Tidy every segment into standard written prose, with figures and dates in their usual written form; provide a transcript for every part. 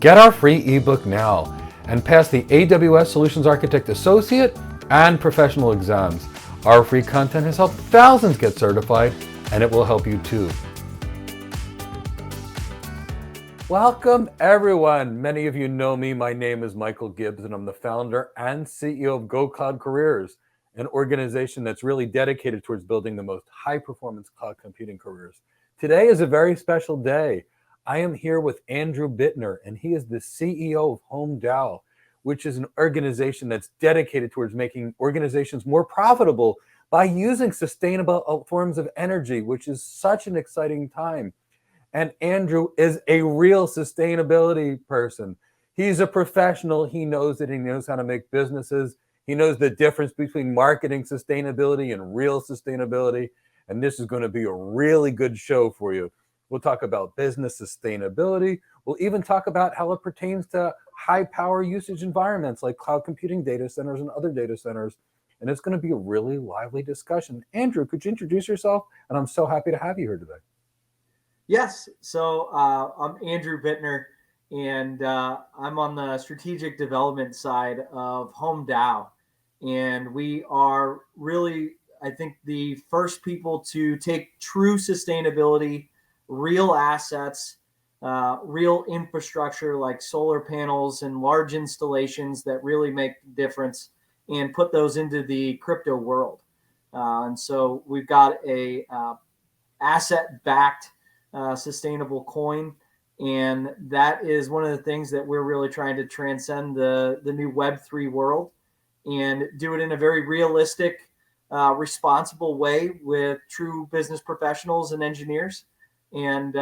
Get our free ebook now and pass the AWS Solutions Architect Associate and Professional exams. Our free content has helped thousands get certified, and it will help you too. Welcome everyone. Many of you know me. My name is Michael Gibbs, and I'm the founder and CEO of Go Cloud Careers, an organization that's really dedicated towards building the most high-performance cloud computing careers. Today is a very special day. I am here with Andrew Bittner, and he is the CEO of Home DAO, which is an organization that's dedicated towards making organizations more profitable by using sustainable forms of energy, which is such an exciting time. And Andrew is a real sustainability person. He's a professional. He knows it. He knows how to make businesses. He knows the difference between marketing sustainability and real sustainability. And this is going to be a really good show for you. We'll talk about business sustainability. We'll even talk about how it pertains to high power usage environments like cloud computing data centers and other data centers. And it's going to be a really lively discussion. Andrew, could you introduce yourself? And I'm so happy to have you here today. Yes. So I'm Andrew Bittner, and I'm on the strategic development side of Home DAO. And we are really, I think, the first people to take true sustainability, real assets, real infrastructure like solar panels and large installations that really make a difference, and put those into the crypto world. And so we've got a asset-backed sustainable coin, and that is one of the things that we're really trying to transcend the new Web3 world and do it in a very realistic, responsible way with true business professionals and engineers. And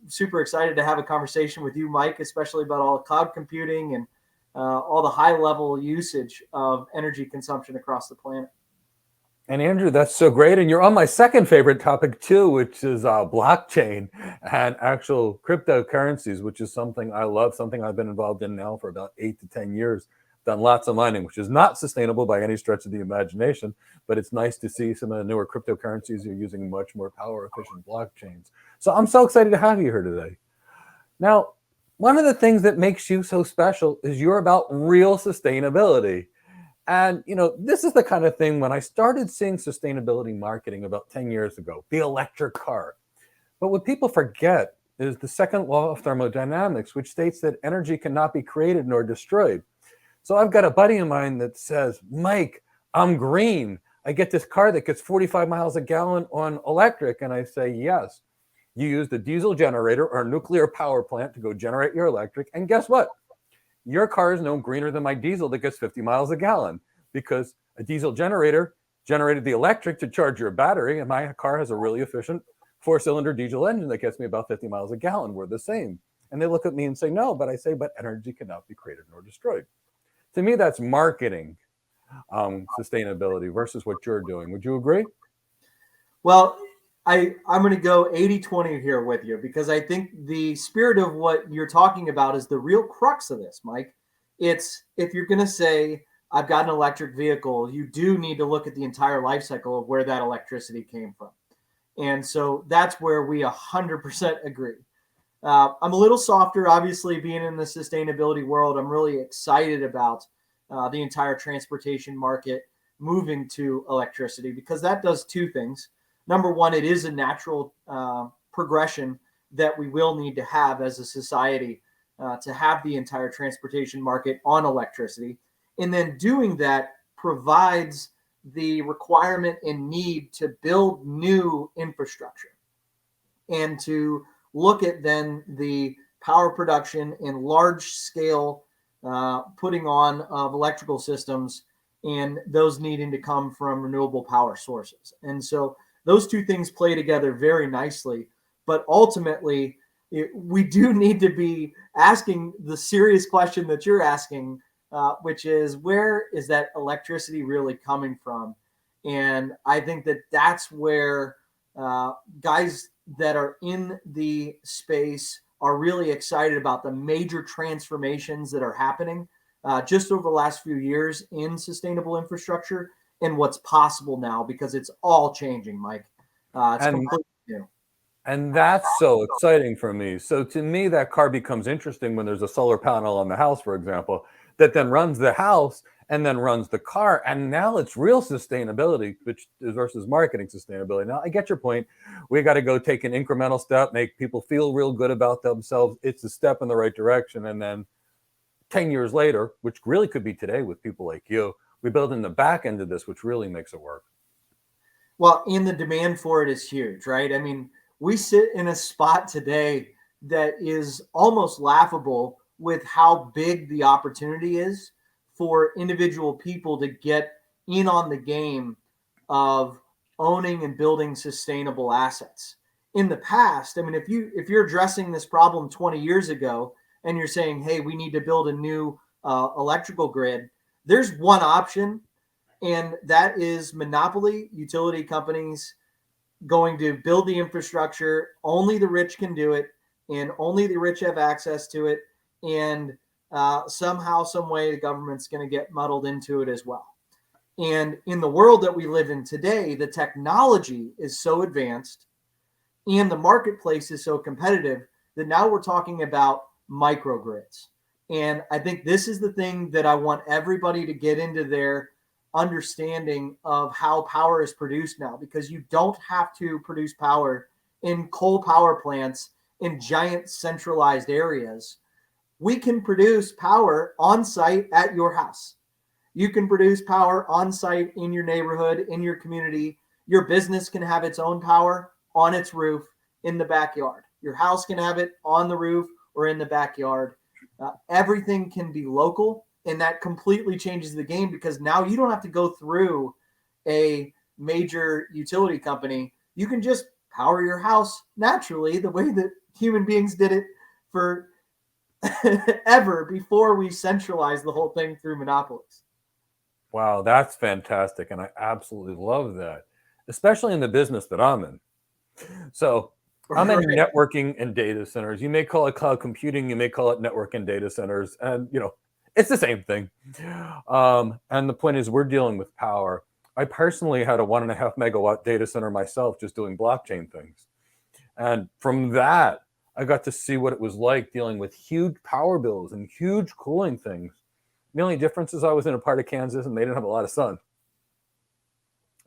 super excited to have a conversation with you, Mike, especially about all cloud computing and all the high level usage of energy consumption across the planet. And Andrew, that's so great. And you're on my second favorite topic too, which is blockchain and actual cryptocurrencies, which is something I love, something I've been involved in now for about 8 to 10 years. Done lots of mining, which is not sustainable by any stretch of the imagination, but it's nice to see some of the newer cryptocurrencies are using much more power efficient blockchains. So I'm so excited to have you here today. Now, one of the things that makes you so special is you're about real sustainability. And, you know, this is the kind of thing when I started seeing sustainability marketing about 10 years ago, the electric car. But what people forget is the second law of thermodynamics, which states that energy cannot be created nor destroyed. So I've got a buddy of mine that says, Mike, I'm green. I get this car that gets 45 miles a gallon on electric. And I say, yes, you used a diesel generator or a nuclear power plant to go generate your electric. And guess what? Your car is no greener than my diesel that gets 50 miles a gallon, because a diesel generator generated the electric to charge your battery, and my car has a really efficient 4-cylinder diesel engine that gets me about 50 miles a gallon. We're the same. And they look at me and say, no, but I say, but energy cannot be created nor destroyed. To me, that's marketing sustainability versus what you're doing. Would you agree? Well, I'm going to go 80-20 here with you, because I think the spirit of what you're talking about is the real crux of this, Mike. It's, if you're going to say, I've got an electric vehicle, you do need to look at the entire life cycle of where that electricity came from. And so that's where we 100% agree. I'm a little softer, obviously, being in the sustainability world. I'm really excited about the entire transportation market moving to electricity, because that does two things. Number one, it is a natural progression that we will need to have as a society to have the entire transportation market on electricity. And then doing that provides the requirement and need to build new infrastructure and to look at then the power production and large scale putting on of electrical systems, and those needing to come from renewable power sources. And so those two things play together very nicely. But ultimately, we do need to be asking the serious question that you're asking, which is, where is that electricity really coming from? And I think that that's where guys that are in the space are really excited about the major transformations that are happening just over the last few years in sustainable infrastructure and what's possible now, because it's all changing, Mike. It's completely new. And that's so exciting for me. So to me, that car becomes interesting when there's a solar panel on the house, for example, that then runs the house and then runs the car. And now it's real sustainability, which is versus marketing sustainability. Now I get your point. We got to go take an incremental step, make people feel real good about themselves. It's a step in the right direction. And then 10 years later, which really could be today with people like you, we build in the back end of this, which really makes it work. Well, and the demand for it is huge, right? I mean, we sit in a spot today that is almost laughable with how big the opportunity is for individual people to get in on the game of owning and building sustainable assets. In the past, I mean, if you're addressing this problem 20 years ago and you're saying, "Hey, we need to build a new electrical grid," there's one option, and that is monopoly utility companies going to build the infrastructure. Only the rich can do it, and only the rich have access to it. And somehow, some way, the government's going to get muddled into it as well. And in the world that we live in today, the technology is so advanced and the marketplace is so competitive that now we're talking about microgrids. And I think this is the thing that I want everybody to get into their understanding of how power is produced now, because you don't have to produce power in coal power plants in giant centralized areas. We can produce power on site at your house. You can produce power on site in your neighborhood, in your community. Your business can have its own power on its roof in the backyard. Your house can have it on the roof or in the backyard. Everything can be local, and that completely changes the game, because now you don't have to go through a major utility company. You can just power your house naturally, the way that human beings did it for ever before we centralized the whole thing through monopolies. Wow, that's fantastic. And I absolutely love that, especially in the business that I'm in. So I'm in Right. networking and data centers. You may call it cloud computing, you may call it network and data centers, and it's the same thing. And the point is, we're dealing with power. I personally had a 1.5 megawatt data center myself, just doing blockchain things. And from that, I got to see what it was like dealing with huge power bills and huge cooling things. The only difference is I was in a part of Kansas and they didn't have a lot of sun.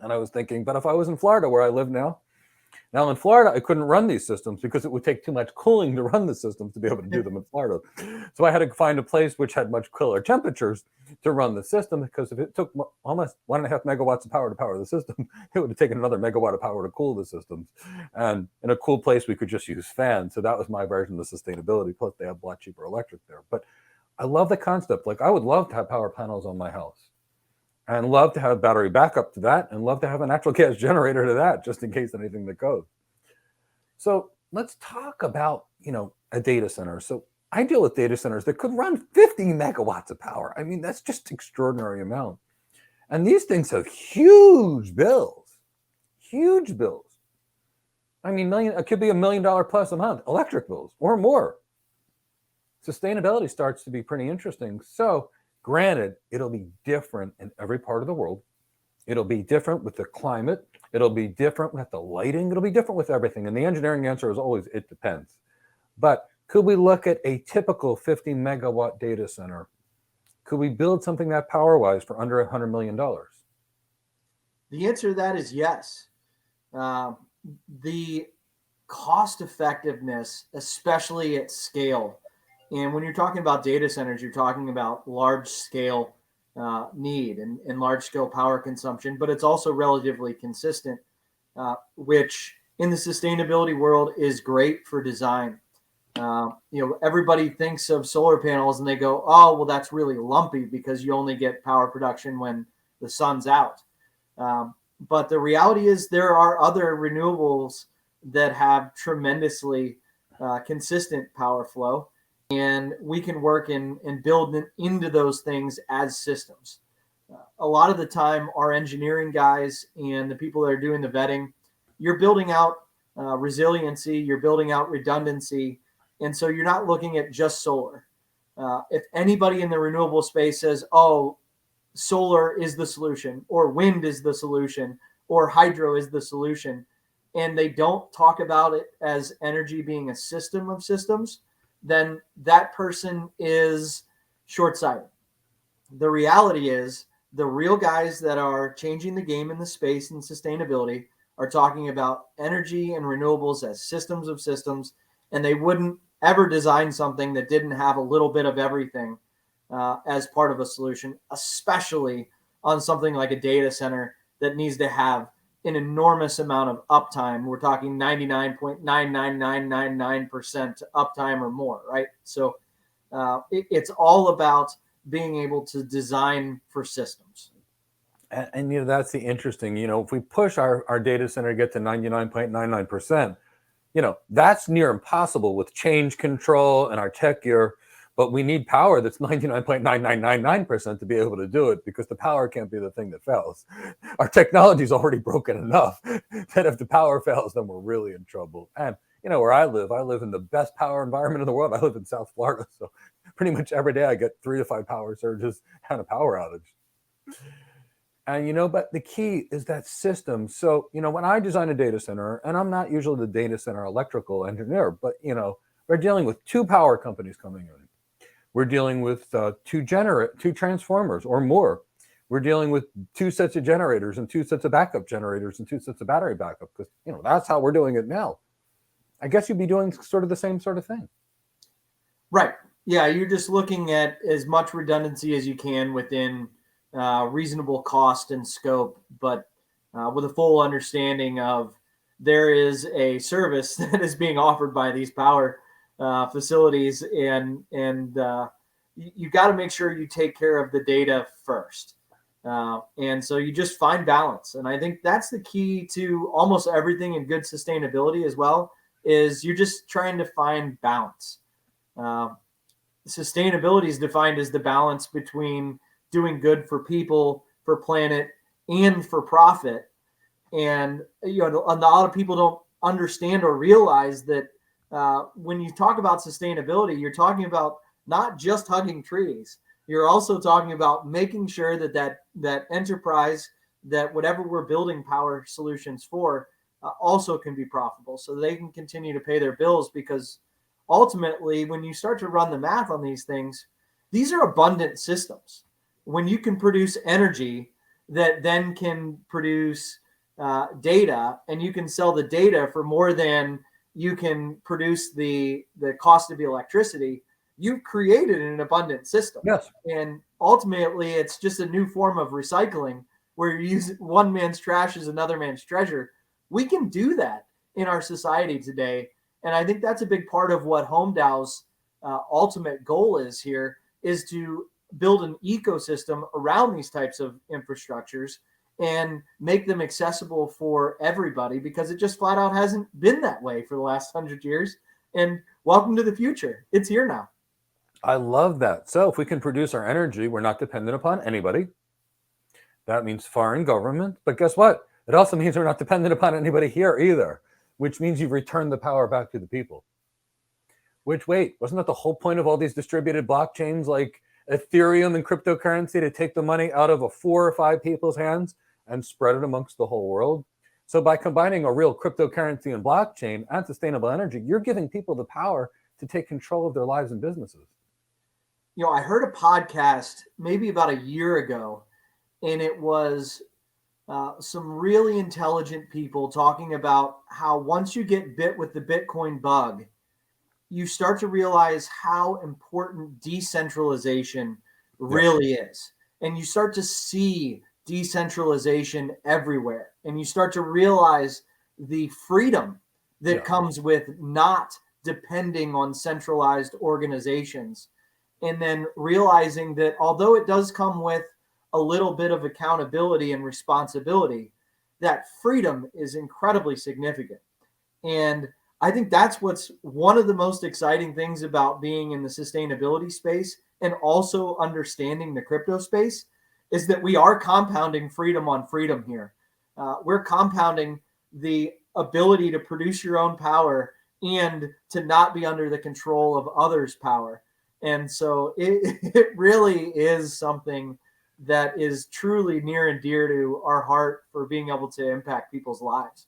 And I was thinking, but if I was in Florida, where I live now in Florida, I couldn't run these systems because it would take too much cooling to run the systems to be able to do them in Florida. So I had to find a place which had much cooler temperatures to run the system, because if it took almost 1.5 megawatts of power to power the system, it would have taken another megawatt of power to cool the systems. And in a cool place, we could just use fans. So that was my version of sustainability. Plus, they have a lot cheaper electric there. But I love the concept. Like, I would love to have power panels on my house, and love to have battery backup to that, and love to have a natural gas generator to that, just in case anything that goes. So let's talk about, a data center. So I deal with data centers that could run 50 megawatts of power. I mean, that's just extraordinary amount. And these things have huge bills, huge bills. I mean, it could be $1 million plus a month, electric bills or more. Sustainability starts to be pretty interesting. So granted, it'll be different in every part of the world. It'll be different with the climate. It'll be different with the lighting. It'll be different with everything. And the engineering answer is always, it depends. But could we look at a typical 50 megawatt data center? Could we build something that power-wise for under $100 million? The answer to that is yes. The cost effectiveness, especially at scale, and when you're talking about data centers, you're talking about large scale need and large scale power consumption, but it's also relatively consistent, which in the sustainability world is great for design. Everybody thinks of solar panels and they go, oh, well, that's really lumpy because you only get power production when the sun's out. But the reality is there are other renewables that have tremendously consistent power flow, and we can work and build into those things as systems. A lot of the time, our engineering guys and the people that are doing the vetting, you're building out resiliency, you're building out redundancy, and so you're not looking at just solar. If anybody in the renewable space says, oh, solar is the solution, or wind is the solution, or hydro is the solution, and they don't talk about it as energy being a system of systems, then that person is short-sighted. The reality is the real guys that are changing the game in the space and sustainability are talking about energy and renewables as systems of systems, and they wouldn't ever design something that didn't have a little bit of everything as part of a solution, especially on something like a data center that needs to have an enormous amount of uptime. We're talking 99.99999% uptime or more, right? So it's all about being able to design for systems. And that's the interesting, if we push our data center to get to 99.99%, that's near impossible with change control and our tech gear. But we need power that's 99.9999% to be able to do it, because the power can't be the thing that fails. Our technology is already broken enough that if the power fails, then we're really in trouble. And where I live in the best power environment in the world. I live in South Florida, so pretty much every day I get 3 to 5 power surges and a power outage. And but the key is that system. So when I design a data center, and I'm not usually the data center electrical engineer, but we're dealing with 2 power companies coming in. We're dealing with 2 transformers or more. We're dealing with 2 sets of generators and 2 sets of backup generators and 2 sets of battery backup, because that's how we're doing it now. I guess you'd be doing sort of the same sort of thing. Right. Yeah, you're just looking at as much redundancy as you can within reasonable cost and scope, but with a full understanding of there is a service that is being offered by these power facilities, and you got to make sure you take care of the data first. And so you just find balance. And I think that's the key to almost everything in good sustainability as well, is you're just trying to find balance. Sustainability is defined as the balance between doing good for people, for planet, and for profit. And a lot of people don't understand or realize that when you talk about sustainability, you're talking about not just hugging trees. You're also talking about making sure that enterprise, that whatever we're building power solutions for, also can be profitable, so they can continue to pay their bills. Because ultimately, when you start to run the math on these things, these are abundant systems. When you can produce energy that then can produce data, and you can sell the data for more than you can produce the cost of the electricity, you've created an abundant system. Yes. And ultimately, it's just a new form of recycling, where you use one man's trash as another man's treasure. We can do that in our society today. And I think that's a big part of what Home DAO's ultimate goal is here, is to build an ecosystem around these types of infrastructures and make them accessible for everybody, because it just flat out hasn't been that way for the last 100 years. And welcome to the future. It's here now. I love that. So if we can produce our energy, we're not dependent upon anybody. That means foreign government. But guess what? It also means we're not dependent upon anybody here either, which means you've returned the power back to the people. Which, wait, wasn't that the whole point of all these distributed blockchains like Ethereum and cryptocurrency, to take the money out of 4 or 5 people's hands and spread it amongst the whole world? So by combining a real cryptocurrency and blockchain and sustainable energy, you're giving people the power to take control of their lives and businesses. I heard a podcast maybe about a year ago, and it was some really intelligent people talking about how once you get bit with the Bitcoin bug, you start to realize how important decentralization really is. And you start to see decentralization everywhere. And you start to realize the freedom that comes with not depending on centralized organizations. And then realizing that although it does come with a little bit of accountability and responsibility, that freedom is incredibly significant. And I think that's what's one of the most exciting things about being in the sustainability space, and also understanding the crypto space, is that we are compounding freedom on freedom here. We're compounding the ability to produce your own power and to not be under the control of others' power. And so it really is something that is truly near and dear to our heart, for being able to impact people's lives.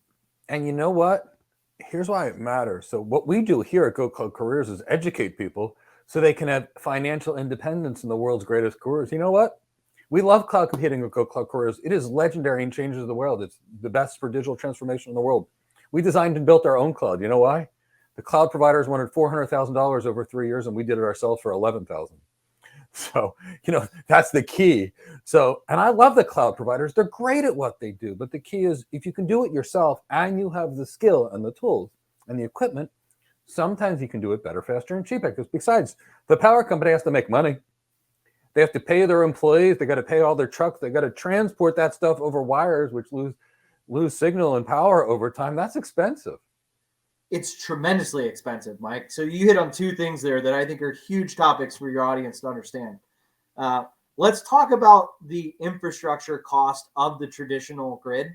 And you know what? Here's why it matters. So what we do here at Go Cloud Careers is educate people so they can have financial independence in the world's greatest careers. You know what? We love cloud computing at Go Cloud Careers. It is legendary and changes the world. It's the best for digital transformation in the world. We designed and built our own cloud. You know why? The cloud providers wanted $400,000 over 3 years, and we did it ourselves for 11,000. So, that's the key. So, and I love the cloud providers. They're great at what they do. But the key is if you can do it yourself and you have the skill and the tools and the equipment, sometimes you can do it better, faster, and cheaper. Because besides, the power company has to make money. They have to pay their employees. They got to pay all their trucks. They got to transport that stuff over wires, which lose signal and power over time. That's expensive. It's tremendously expensive, Mike. So you hit on two things there that I think are huge topics for your audience to understand. Let's talk about the infrastructure cost of the traditional grid.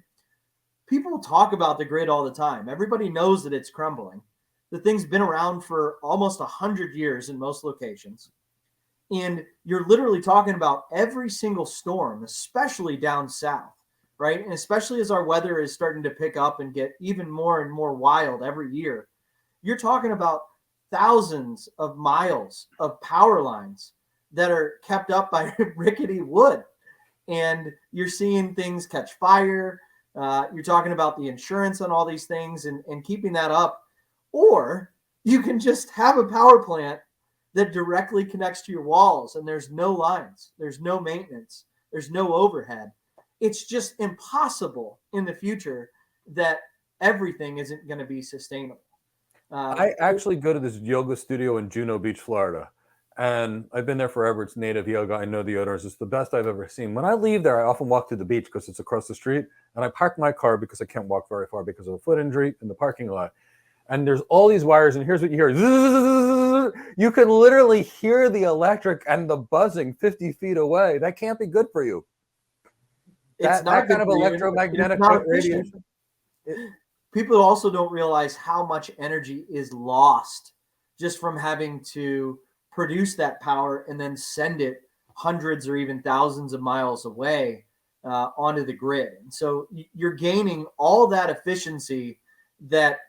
People talk about the grid all the time. Everybody knows that it's crumbling. The thing's been around for almost 100 years in most locations. And you're literally talking about every single storm, especially down south, right? And especially as our weather is starting to pick up and get even more and more wild every year, you're talking about thousands of miles of power lines that are kept up by rickety wood. And you're seeing things catch fire. You're talking about the insurance on all these things and keeping that up. Or you can just have a power plant that directly connects to your walls and there's no lines, there's no maintenance, there's no overhead. It's just impossible in the future that everything isn't going to be sustainable. I actually go to this yoga studio in Juno Beach, Florida, and I've been there forever. It's native yoga. I know the owners. It's the best I've ever seen. When I leave there, I often walk to the beach because it's across the street, and I park my car because I can't walk very far because of a foot injury in the parking lot. And there's all these wires, and here's what you hear. You can literally hear the electric and the buzzing 50 feet away. That can't be good for you. It's That kind of electromagnetic radiation. People also don't realize how much energy is lost just from having to produce that power and then send it hundreds or even thousands of miles away onto the grid. And so you're gaining all that efficiency that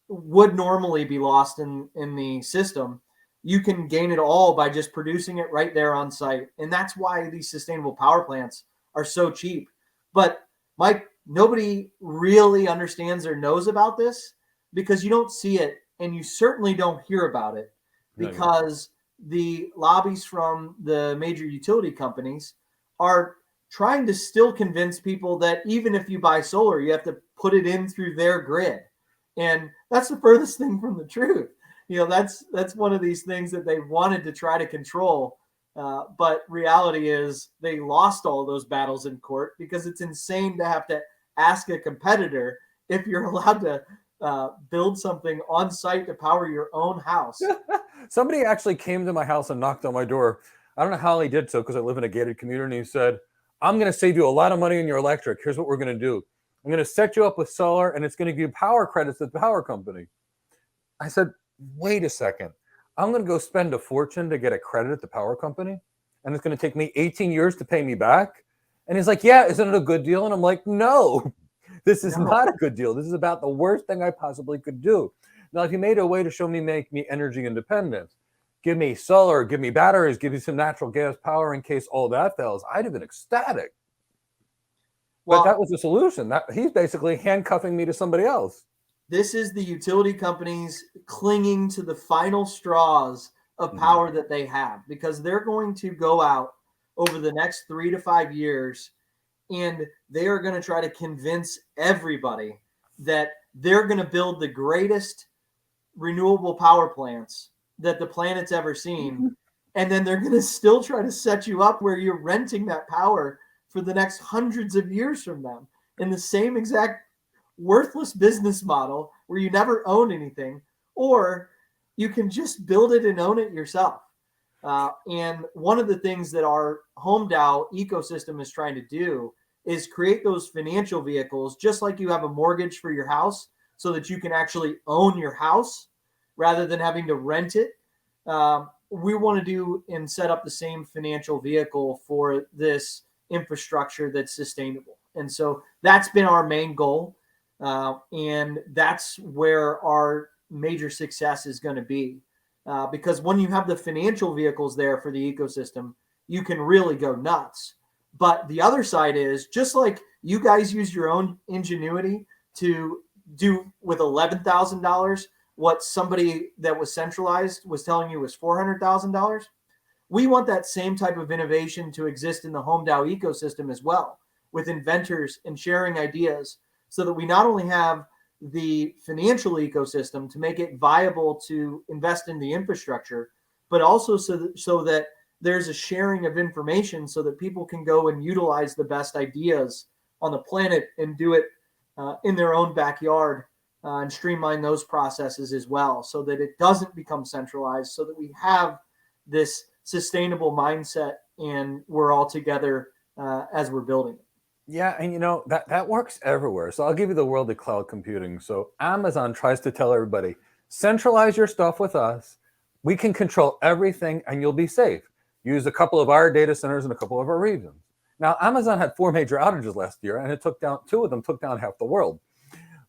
would normally be lost in the system. You can gain it all by just producing it right there on site. And that's why these sustainable power plants are so cheap. But Mike, nobody really understands or knows about this because you don't see it and you certainly don't hear about it because the lobbies from the major utility companies are trying to still convince people that even if you buy solar, you have to put it in through their grid. And that's the furthest thing from the truth. That's one of these things that they wanted to try to control. But reality is they lost all those battles in court because it's insane to have to ask a competitor if you're allowed to build something on site to power your own house. Somebody actually came to my house and knocked on my door. I don't know how he did so because I live in a gated community. He said, I'm going to save you a lot of money on your electric. Here's what we're going to do. I'm going to set you up with solar and it's going to give you power credits at the power company. I said, wait a second. I'm going to go spend a fortune to get a credit at the power company, and it's going to take me 18 years to pay me back. And he's like, yeah, isn't it a good deal? And I'm like, no, this is not a good deal. This is about the worst thing I possibly could do. Now, if you made a way to make me energy independent, give me solar, give me batteries, give me some natural gas power in case all that fails, I'd have been ecstatic. Well, but that was the solution. He's basically handcuffing me to somebody else. This is the utility companies clinging to the final straws of power that they have because they're going to go out over the next 3 to 5 years and they are going to try to convince everybody that they're going to build the greatest renewable power plants that the planet's ever seen. And then they're going to still try to set you up where you're renting that power for the next hundreds of years from them in the same exact worthless business model where you never own anything, or you can just build it and own it yourself. And one of the things that our Home DAO ecosystem is trying to do is create those financial vehicles, just like you have a mortgage for your house, so that you can actually own your house rather than having to rent it. We want to do and set up the same financial vehicle for this infrastructure that's sustainable. And so that's been our main goal. And that's where our major success is going to be. Because when you have the financial vehicles there for the ecosystem, you can really go nuts. But the other side is, just like you guys use your own ingenuity to do with $11,000 what somebody that was centralized was telling you was $400,000. We want that same type of innovation to exist in the Home DAO ecosystem as well, with inventors and sharing ideas, so that we not only have the financial ecosystem to make it viable to invest in the infrastructure, but also so that there's a sharing of information so that people can go and utilize the best ideas on the planet and do it in their own backyard, and streamline those processes as well, so that it doesn't become centralized, so that we have this sustainable mindset and we're all together as we're building it. Yeah, and that works everywhere. So I'll give you the world of cloud computing. So Amazon tries to tell everybody, centralize your stuff with us. We can control everything and you'll be safe. Use a couple of our data centers in a couple of our regions. Now, Amazon had 4 major outages last year, and two of them took down half the world.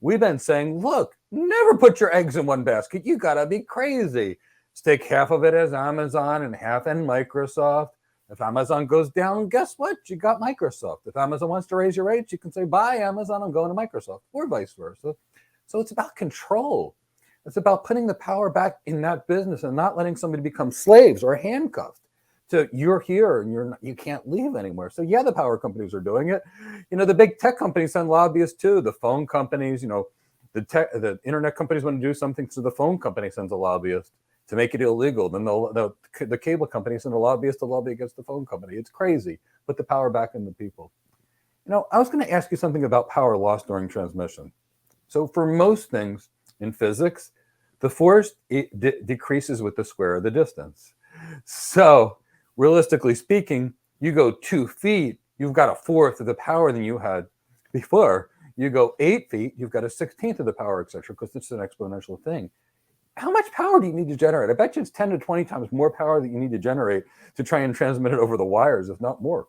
We've been saying, look, never put your eggs in one basket. You gotta be crazy. Stake half of it as Amazon and half in Microsoft. If Amazon goes down, guess what? You got Microsoft. If Amazon wants to raise your rates, you can say, bye, Amazon, I'm going to Microsoft, or vice versa. So it's about control. It's about putting the power back in that business and not letting somebody become slaves or handcuffed to you're here and you can't leave anymore. So yeah, the power companies are doing it. The big tech companies send lobbyists too. The phone companies, the internet companies want to do something, so the phone company sends a lobbyist to make it illegal. Then the cable companies send a lobbyist to lobby against the phone company. It's crazy. Put the power back in the people. I was going to ask you something about power loss during transmission. So for most things in physics, the force decreases with the square of the distance. So realistically speaking, you go 2 feet, you've got 1/4 of the power than you had before. You go 8 feet, you've got 1/16 of the power, etc., because it's an exponential thing. How much power do you need to generate? I bet you it's 10 to 20 times more power that you need to generate to try and transmit it over the wires, if not more.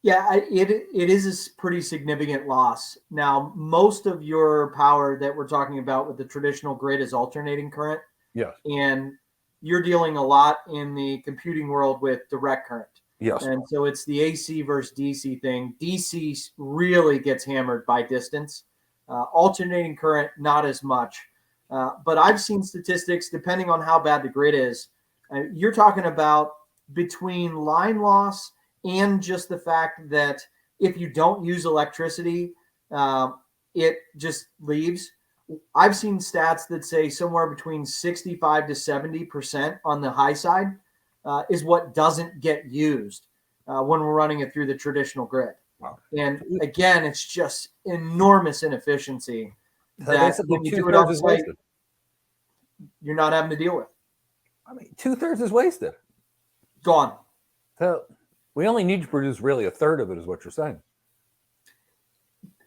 Yeah, it is a pretty significant loss. Now, most of your power that we're talking about with the traditional grid is alternating current. Yes. And you're dealing a lot in the computing world with direct current. Yes. And so it's the AC versus DC thing. DC really gets hammered by distance. Alternating current, not as much. But I've seen statistics, depending on how bad the grid is, you're talking about between line loss and just the fact that if you don't use electricity, it just leaves. I've seen stats that say somewhere between 65 to 70% on the high side is what doesn't get used when we're running it through the traditional grid. Wow. And again, it's just enormous inefficiency that when you do it off site, you're not having to deal with. I mean, 2/3 is wasted. Gone. So we only need to produce really 1/3 of it, is what you're saying.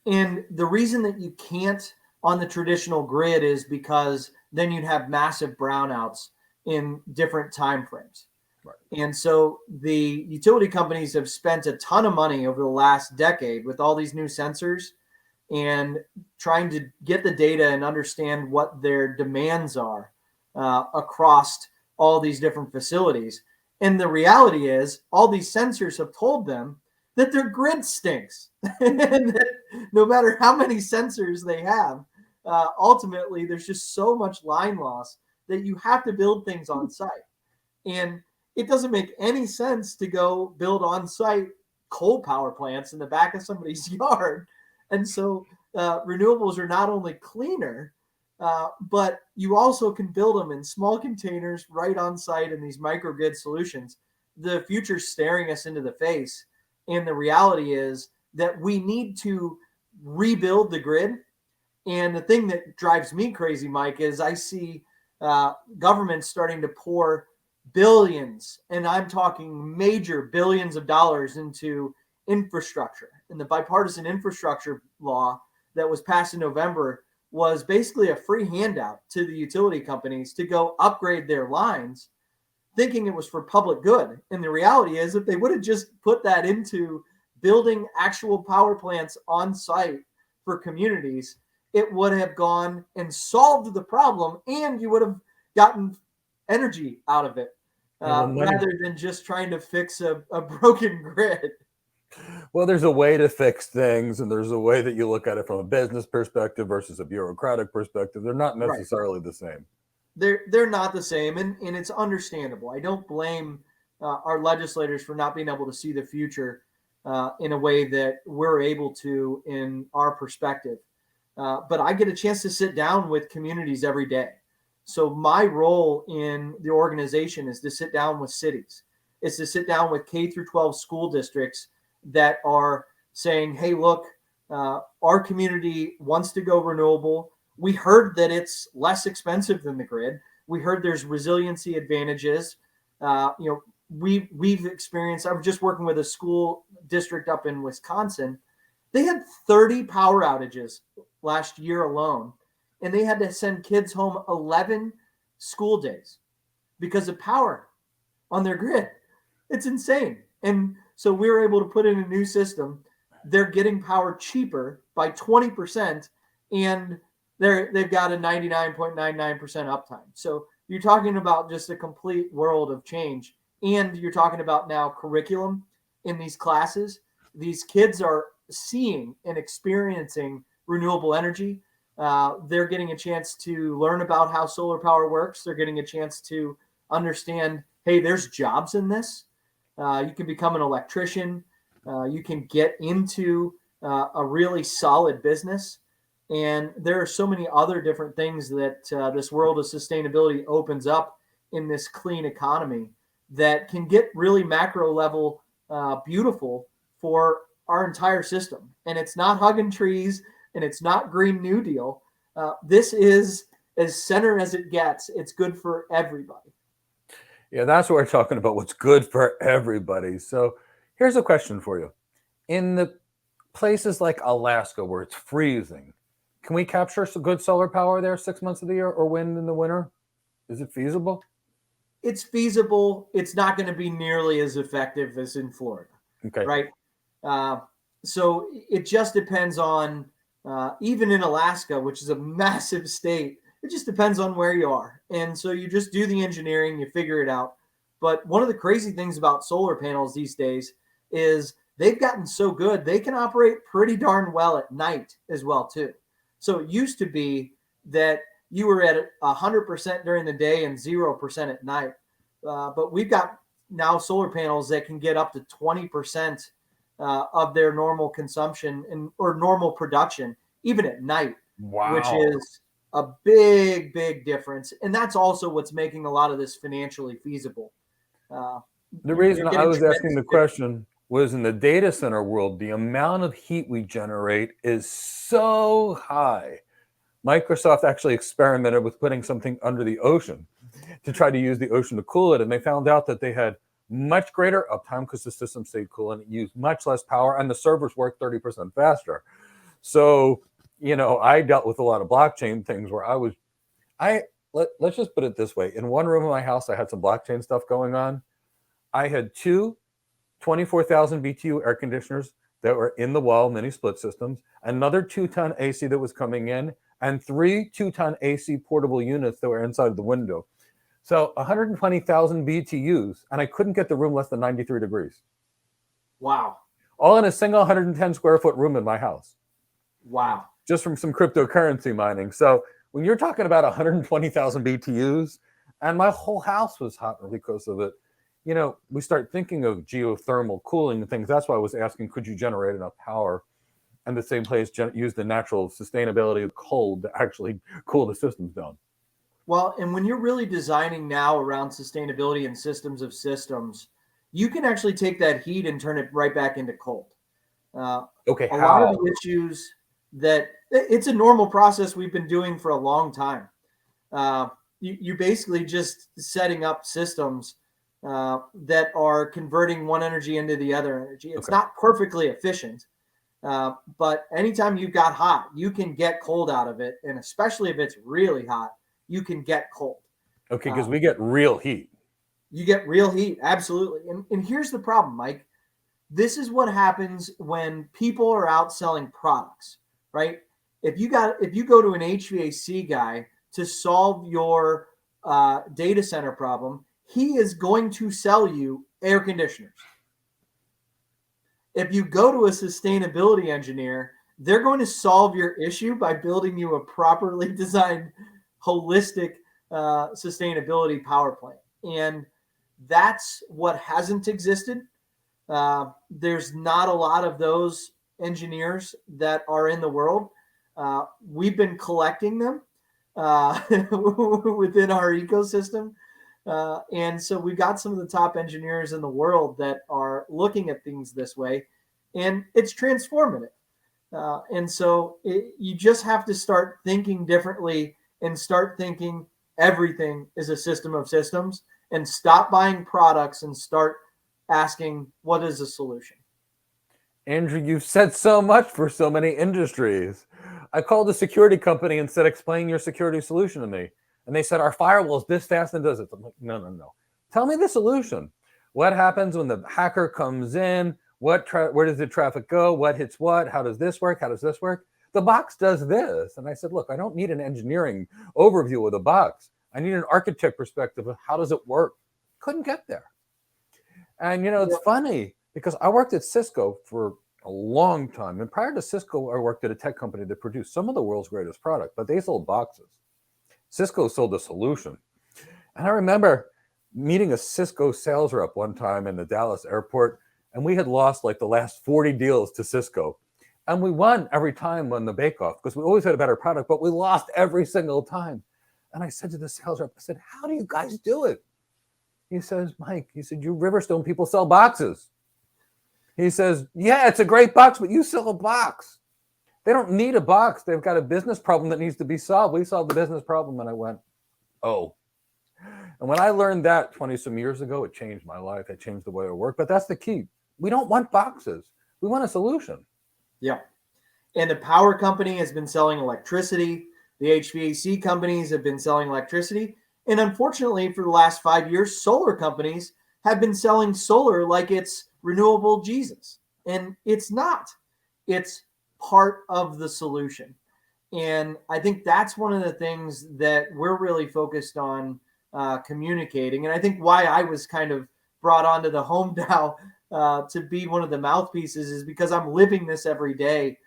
And the reason that you can't on the traditional grid is because then you'd have massive brownouts in different time frames. Right. And so the utility companies have spent a ton of money over the last decade with all these new sensors and trying to get the data and understand what their demands are across all these different facilities. And the reality is all these sensors have told them that their grid stinks. And that no matter how many sensors they have, ultimately there's just so much line loss that you have to build things on site. And it doesn't make any sense to go build on site coal power plants in the back of somebody's yard. And so renewables are not only cleaner, but you also can build them in small containers right on site in these microgrid solutions. The future's staring us into the face. And the reality is that we need to rebuild the grid. And the thing that drives me crazy, Mike, is I see governments starting to pour billions, and I'm talking major billions of dollars into infrastructure. And the bipartisan infrastructure law that was passed in November was basically a free handout to the utility companies to go upgrade their lines, thinking it was for public good. And the reality is, if they would have just put that into building actual power plants on site for communities, it would have gone and solved the problem, and you would have gotten energy out of it, rather than just trying to fix a broken grid. Well, there's a way to fix things, and there's a way that you look at it from a business perspective versus a bureaucratic perspective. They're not necessarily the same. They're not the same, and it's understandable. I don't blame our legislators for not being able to see the future in a way that we're able to in our perspective. But I get a chance to sit down with communities every day. So my role in the organization is to sit down with cities. It's to sit down with K through 12 school districts that are saying, hey, look, our community wants to go renewable. We heard that it's less expensive than the grid. We heard there's resiliency advantages. We've experienced, I was just working with a school district up in Wisconsin. They had 30 power outages last year alone, and they had to send kids home 11 school days because of power on their grid. It's insane. And so we were able to put in a new system. They're getting power cheaper by 20%, and they've got a 99.99% uptime. So you're talking about just a complete world of change. And you're talking about now curriculum in these classes. These kids are seeing and experiencing renewable energy. They're getting a chance to learn about how solar power works. They're getting a chance to understand, hey, there's jobs in this. You can become an electrician. You can get into a really solid business. And there are so many other different things that this world of sustainability opens up in this clean economy that can get really macro level beautiful for our entire system. And it's not hugging trees, and it's not Green New Deal. This is as center as it gets. It's good for everybody. Yeah, that's what we're talking about, what's good for everybody. So here's a question for you. In the places like Alaska where it's freezing, can we capture some good solar power there 6 months of the year, or wind in the winter? Is it feasible? It's feasible. It's not going to be nearly as effective as in Florida. Okay. Right. So it just depends on, even in Alaska, which is a massive state, it just depends on where you are. And so you just do the engineering, you figure it out. But one of the crazy things about solar panels these days is they've gotten so good, they can operate pretty darn well at night as well, too. So it used to be that you were at 100% during the day and 0% at night. But we've got now solar panels that can get up to 20% of their normal consumption or normal production, even at night. Wow. Which is a big, big difference. And that's also what's making a lot of this financially feasible. The reason I was asking the question was, in the data center world, the amount of heat we generate is so high. Microsoft actually experimented with putting something under the ocean to try to use the ocean to cool it. And they found out that they had much greater uptime because the system stayed cool and it used much less power, and the servers worked 30% faster. So, I dealt with a lot of blockchain things where let's just put it this way. In one room of my house, I had some blockchain stuff going on. I had two 24,000 BTU air conditioners that were in the wall mini split systems, another 2-ton AC that was coming in, and 3 2-ton AC portable units that were inside the window. So 120,000 BTUs, and I couldn't get the room less than 93 degrees. Wow. All in a single 110 square foot room in my house. Wow. Just from some cryptocurrency mining. So when you're talking about 120,000 BTUs, and my whole house was hot because of it, we start thinking of geothermal cooling and things. That's why I was asking, could you generate enough power? And the same place use the natural sustainability of cold to actually cool the systems down. Well, and when you're really designing now around sustainability and systems of systems, you can actually take that heat and turn it right back into cold. Okay, a lot of the issues that it's a normal process we've been doing for a long time. You basically just setting up systems that are converting one energy into the other energy. It's not perfectly efficient, but anytime you've got hot, you can get cold out of it. And especially if it's really hot, you can get cold. Okay, because we get real heat. You get real heat, absolutely. And here's the problem, Mike. This is what happens when people are out selling products, right? If you go to an HVAC guy to solve your data center problem, he is going to sell you air conditioners. If you go to a sustainability engineer, they're going to solve your issue by building you a properly designed, holistic sustainability power plant. And that's what hasn't existed. There's not a lot of those engineers that are in the world. We've been collecting them within our ecosystem. And so we've got some of the top engineers in the world that are looking at things this way, and it's transformative. And so you just have to start thinking differently and start thinking everything is a system of systems, and stop buying products and start asking, what is the solution? Andrew, you've said so much for so many industries. I called a security company and said, explain your security solution to me. And they said, our firewall is this fast and does it. I'm like, no. Tell me the solution. What happens when the hacker comes in? Where does the traffic go? What hits what? How does this work? How does this work? The box does this. And I said, look, I don't need an engineering overview of the box. I need an architect perspective of how does it work? Couldn't get there. And, it's funny because I worked at Cisco for a long time. And prior to Cisco, I worked at a tech company that produced some of the world's greatest product, but they sold boxes. Cisco sold a solution. And I remember meeting a Cisco sales rep one time in the Dallas airport, and we had lost like the last 40 deals to Cisco. And we won every time on the bake-off because we always had a better product, but we lost every single time. And I said to the sales rep, I said, how do you guys do it? He says, Mike, he said, you Riverstone people sell boxes. He says, yeah, it's a great box, but you sell a box. They don't need a box. They've got a business problem that needs to be solved. We solved the business problem. And I went, oh. And when I learned that 20 some years ago, it changed my life. It changed the way I work. But that's the key. We don't want boxes. We want a solution. Yeah. And the power company has been selling electricity. The HVAC companies have been selling electricity. And unfortunately, for the last 5 years, solar companies have been selling solar like it's renewable Jesus. And it's not. It's part of the solution. And I think that's one of the things that we're really focused on communicating. And I think why I was kind of brought onto the Home DAO to be one of the mouthpieces is because I'm living this every day,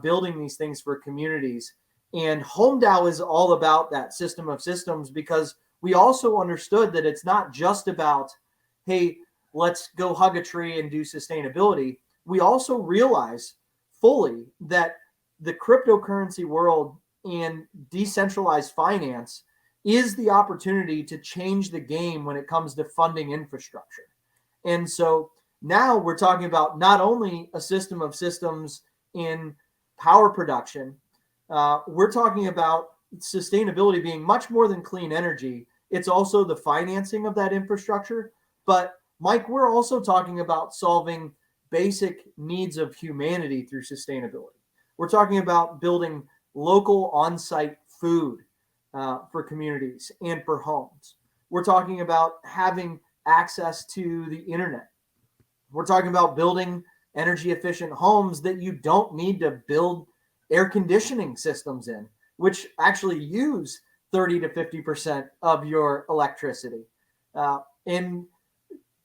building these things for communities. And Home DAO is all about that system of systems, because we also understood that it's not just about, hey, let's go hug a tree and do sustainability. We also realize fully that the cryptocurrency world and decentralized finance is the opportunity to change the game when it comes to funding infrastructure. And so now we're talking about not only a system of systems in power production, we're talking about sustainability being much more than clean energy. It's also the financing of that infrastructure. But Mike, we're also talking about solving basic needs of humanity through sustainability. We're talking about building local on-site food for communities and for homes. We're talking about having access to the internet. We're talking about building energy efficient homes that you don't need to build air conditioning systems in, which actually use 30 to 50% of your electricity. And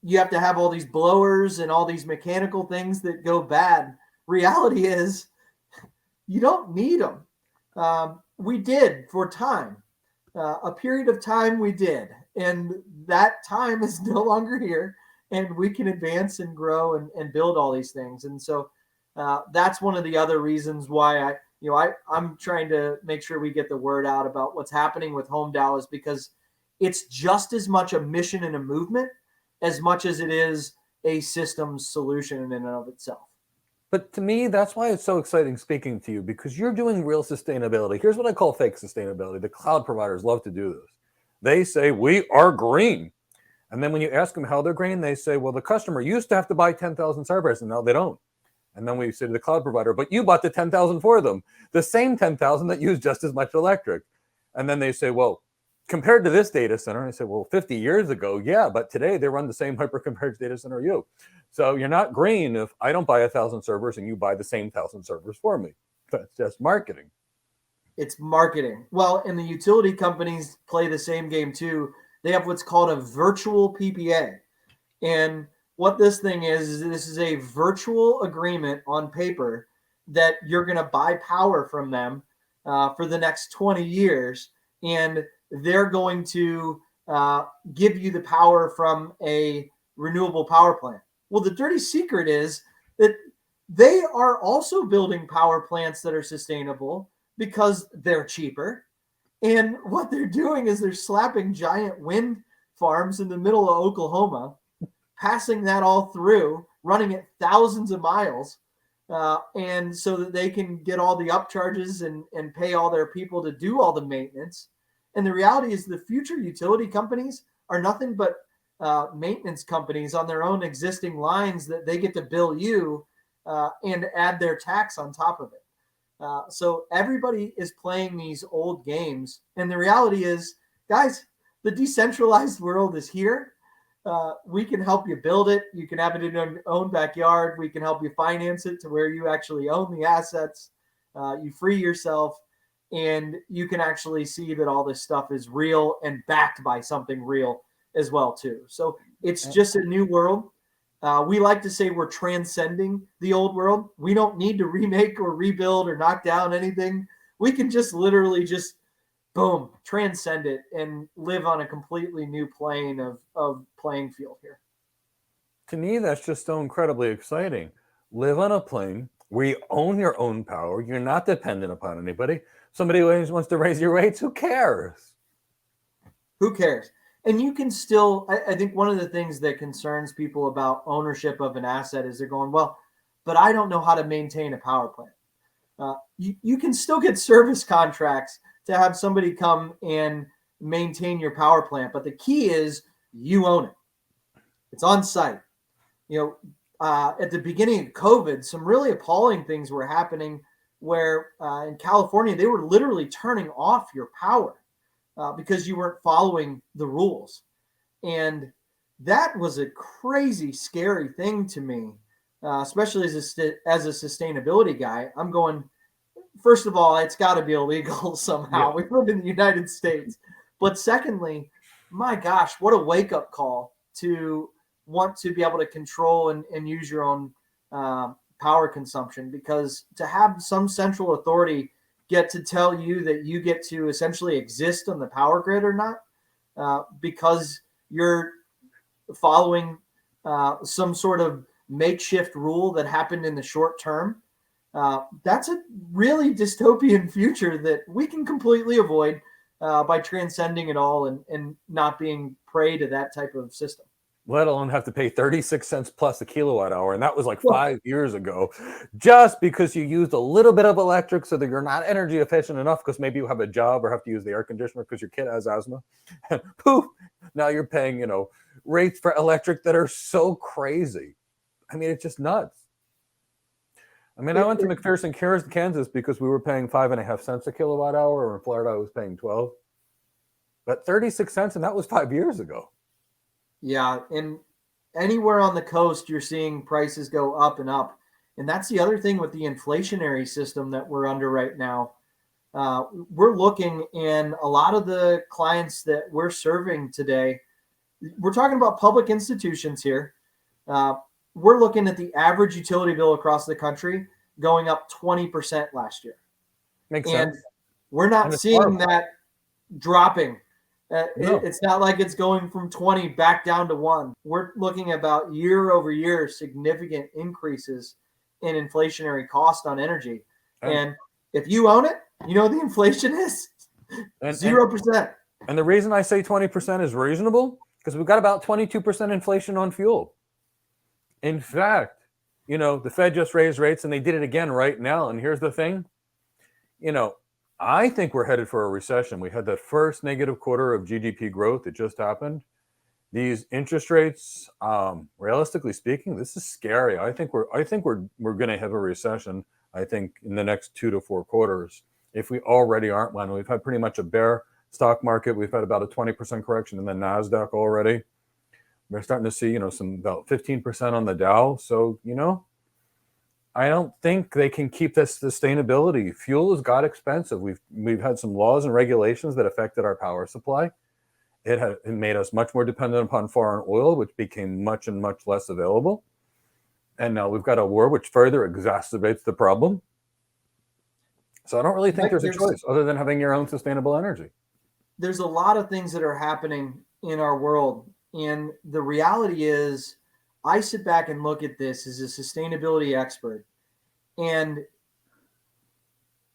you have to have all these blowers and all these mechanical things that go bad. Reality is you don't need them. We did for time. A period of time we did. And that time is no longer here. And we can advance and grow and build all these things. And so that's one of the other reasons why I'm trying to make sure we get the word out about what's happening with Home DAO, is because it's just as much a mission and a movement as much as it is a systems solution in and of itself. But to me, that's why it's so exciting speaking to you, because you're doing real sustainability. Here's what I call fake sustainability. The cloud providers love to do this. They say, we are green. And then when you ask them how they're green, they say, well, the customer used to have to buy 10,000 servers, and now they don't. And then we say to the cloud provider, but you bought the 10,000 for them, the same 10,000 that use just as much electric. And then they say, well, compared to this data center, and I say, well, 50 years ago, yeah, but today they run the same hyper-converged data center you. So you're not green if I don't buy 1,000 servers and you buy the same 1,000 servers for me. That's just marketing. It's marketing. Well, and the utility companies play the same game too. They have what's called a virtual PPA. And what this thing is this is a virtual agreement on paper that you're going to buy power from them for the next 20 years. And they're going to give you the power from a renewable power plant. Well, the dirty secret is that they are also building power plants that are sustainable because they're cheaper. And what they're doing is they're slapping giant wind farms in the middle of Oklahoma, passing that all through, running it thousands of miles, and so that they can get all the upcharges and pay all their people to do all the maintenance. And the reality is the future utility companies are nothing but maintenance companies on their own existing lines that they get to bill you and add their tax on top of it. So everybody is playing these old games. And the reality is, guys, the decentralized world is here. We can help you build it. You can have it in your own backyard. We can help you finance it to where you actually own the assets. You free yourself, and you can actually see that all this stuff is real and backed by something real as well too. So it's just a new world. We like to say we're transcending the old world. We don't need to remake or rebuild or knock down anything. We can just literally just boom, transcend it and live on a completely new plane of playing field here. To me, that's just so incredibly exciting. Live on a plane where you own your own power. You're not dependent upon anybody. Somebody always wants to raise your rates. Who cares? Who cares? And you can still, I think one of the things that concerns people about ownership of an asset is they're going, well, but I don't know how to maintain a power plant. You can still get service contracts to have somebody come and maintain your power plant. But the key is you own it. It's on site. At the beginning of COVID, some really appalling things were happening where in California, they were literally turning off your power because you weren't following the rules. And that was a crazy, scary thing to me, especially as a sustainability guy. I'm going, first of all, it's got to be illegal somehow. Yeah. We live in the United States. But secondly, my gosh, what a wake-up call to want to be able to control and use your own power consumption, because to have some central authority get to tell you that you get to essentially exist on the power grid or not because you're following some sort of makeshift rule that happened in the short term, that's a really dystopian future that we can completely avoid by transcending it all and not being prey to that type of system. Let alone have to pay 36 cents plus a kilowatt hour. And that was like 5 years ago, just because you used a little bit of electric so that you're not energy efficient enough because maybe you have a job or have to use the air conditioner because your kid has asthma. And poof, now you're paying, rates for electric that are so crazy. I mean, it's just nuts. I mean, I went to McPherson, Kansas because we were paying 5.5 cents a kilowatt hour, or in Florida I was paying 12. But 36 cents, and that was 5 years ago. Yeah, and anywhere on the coast, you're seeing prices go up and up. And that's the other thing with the inflationary system that we're under right now. We're looking, and a lot of the clients that we're serving today, we're talking about public institutions here. We're looking at the average utility bill across the country going up 20% last year. Makes sense. And we're not seeing that dropping. No. It's not like it's going from 20 back down to 1. We're looking about year over year significant increases in inflationary cost on energy. And if you own it, you know what the inflation is? 0%. And the reason I say 20% is reasonable, because we've got about 22% inflation on fuel. In fact, the Fed just raised rates and they did it again right now. And here's the thing, I think we're headed for a recession. We had that first negative quarter of GDP growth. It just happened. These interest rates, realistically speaking, this is scary. I think we're going to have a recession. I think in the next 2 to 4 quarters, if we already aren't one. We've had pretty much a bear stock market. We've had about a 20% correction in the NASDAQ already. We're starting to see, some about 15% on the Dow. So, I don't think they can keep this sustainability. Fuel has got expensive. We've had some laws and regulations that affected our power supply. It made us much more dependent upon foreign oil, which became much and much less available. And now we've got a war which further exacerbates the problem. So I don't really think there's a choice other than having your own sustainable energy. There's a lot of things that are happening in our world. And the reality is, I sit back and look at this as a sustainability expert, and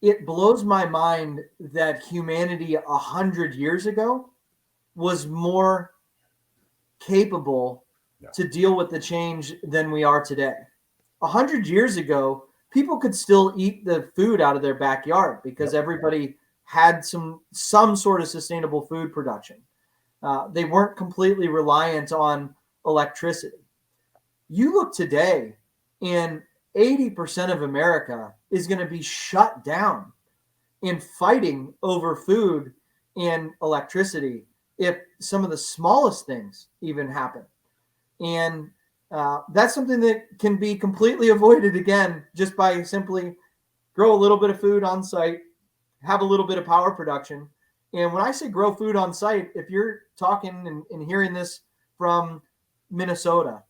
it blows my mind that humanity 100 years ago was more capable to deal with the change than we are today. 100 years ago, people could still eat the food out of their backyard because everybody had some sort of sustainable food production. They weren't completely reliant on electricity. You look today, and 80% of America is going to be shut down in fighting over food and electricity if some of the smallest things even happen. And that's something that can be completely avoided, again, just by simply grow a little bit of food on site, have a little bit of power production. And when I say grow food on site, if you're talking and hearing this from Minnesota,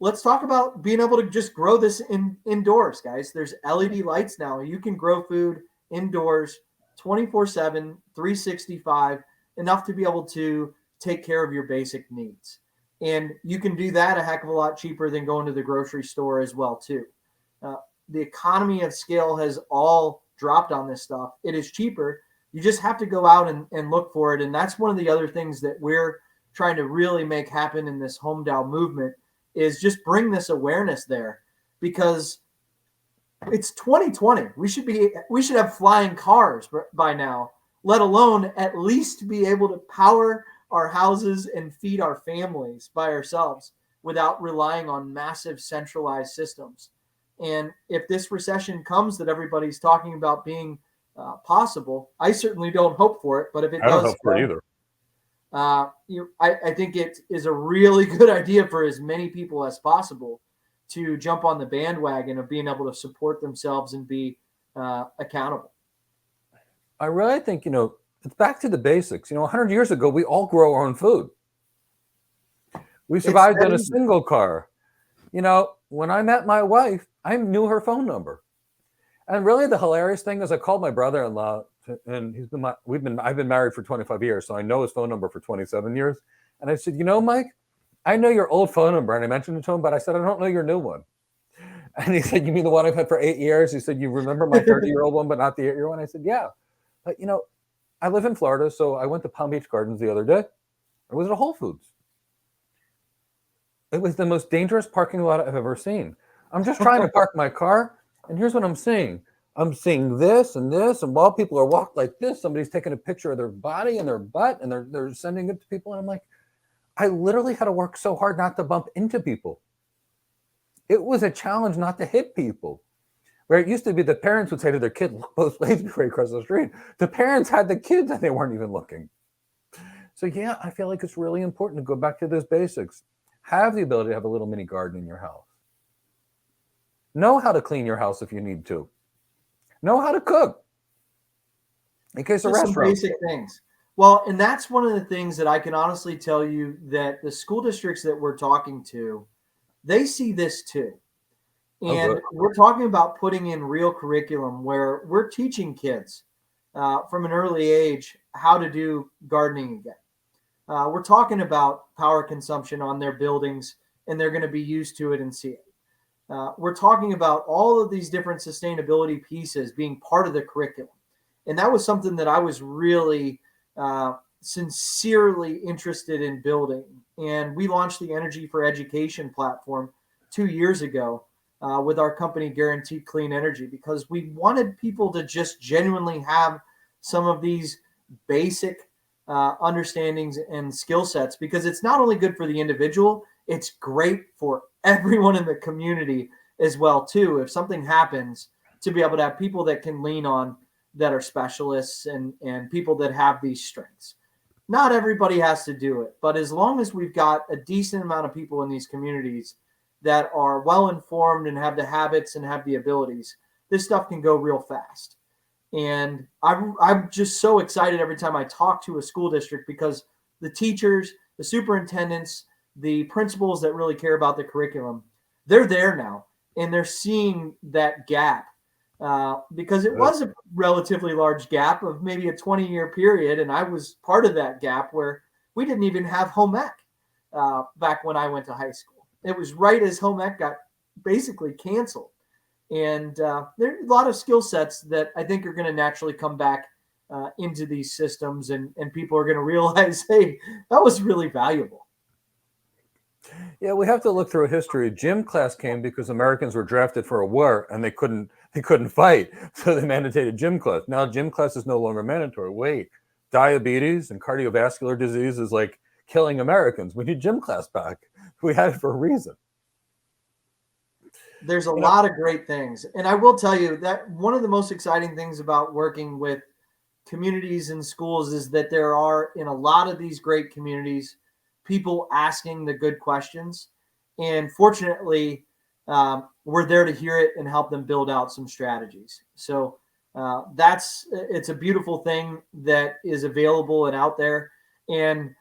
let's talk about being able to just grow this indoors, guys. There's LED lights now. You can grow food indoors 24/7, 365, enough to be able to take care of your basic needs. And you can do that a heck of a lot cheaper than going to the grocery store as well, too. The economy of scale has all dropped on this stuff. It is cheaper. You just have to go out and look for it. And that's one of the other things that we're trying to really make happen in this Home DAO movement, is just bring this awareness there, because it's 2020. We should have flying cars by now, let alone at least be able to power our houses and feed our families by ourselves without relying on massive centralized systems. And if this recession comes that everybody's talking about being possible, I certainly don't hope for it. But if it does, I don't hope for it either. I think it is a really good idea for as many people as possible to jump on the bandwagon of being able to support themselves and be accountable. I really think, it's back to the basics. 100 years ago, we all grow our own food. We survived in a single car. When I met my wife, I knew her phone number. And really the hilarious thing is I called my brother-in-law, and I've been married for 25 years, so I know his phone number for 27 years. And I said, Mike, I know your old phone number. And I mentioned it to him, but I said, I don't know your new one. And he said, you mean the one I've had for 8 years? He said, you remember my 30-year-old one, but not the 8-year one? I said, yeah. But, I live in Florida, so I went to Palm Beach Gardens the other day. I was at a Whole Foods. It was the most dangerous parking lot I've ever seen. I'm just trying to park my car, and here's what I'm seeing. I'm seeing this, and while people are walking like this, somebody's taking a picture of their body and their butt, and they're sending it to people. And I'm like, I literally had to work so hard not to bump into people. It was a challenge not to hit people. Where it used to be the parents would say to their kid, look both ways before you cross the street. The parents had the kids and they weren't even looking. So yeah, I feel like it's really important to go back to those basics. Have the ability to have a little mini garden in your house. Know how to clean your house if you need to. Know how to cook. In case of restaurants. Some basic things. Well, and that's one of the things that I can honestly tell you that the school districts that we're talking to, they see this too. And we're talking about putting in real curriculum where we're teaching kids from an early age how to do gardening again. We're talking about power consumption on their buildings, and they're going to be used to it and see it. We're talking about all of these different sustainability pieces being part of the curriculum. And that was something that I was really sincerely interested in building. And we launched the Energy for Education platform 2 years ago. With our company Guaranteed Clean Energy, because we wanted people to just genuinely have some of these basic understandings and skill sets, because it's not only good for the individual, it's great for everyone in the community as well too. If something happens, to be able to have people that can lean on that are specialists and people that have these strengths. Not everybody has to do it, but as long as we've got a decent amount of people in these communities that are well informed and have the habits and have the abilities, this stuff can go real fast. And I'm just so excited every time I talk to a school district, because the teachers, the superintendents, the principals that really care about the curriculum, they're there now, and they're seeing that gap, because it was a relatively large gap of maybe a 20-year period. And I was part of that gap where we didn't even have home ec back when I went to high school. It was right as home ec got basically canceled. And there are a lot of skill sets that I think are going to naturally come back into these systems, and people are going to realize, hey, that was really valuable. Yeah, we have to look through history. Gym class came because Americans were drafted for a war and they couldn't fight, so they mandated gym class. Now gym class is no longer mandatory. Wait, diabetes and cardiovascular disease is like killing Americans. We need gym class back. We had it for a reason. There's a lot of great things. And I will tell you that one of the most exciting things about working with communities and schools is that there are, in a lot of these great communities, people asking the good questions. And fortunately, we're there to hear it and help them build out some strategies. So it's a beautiful thing that is available and out there. And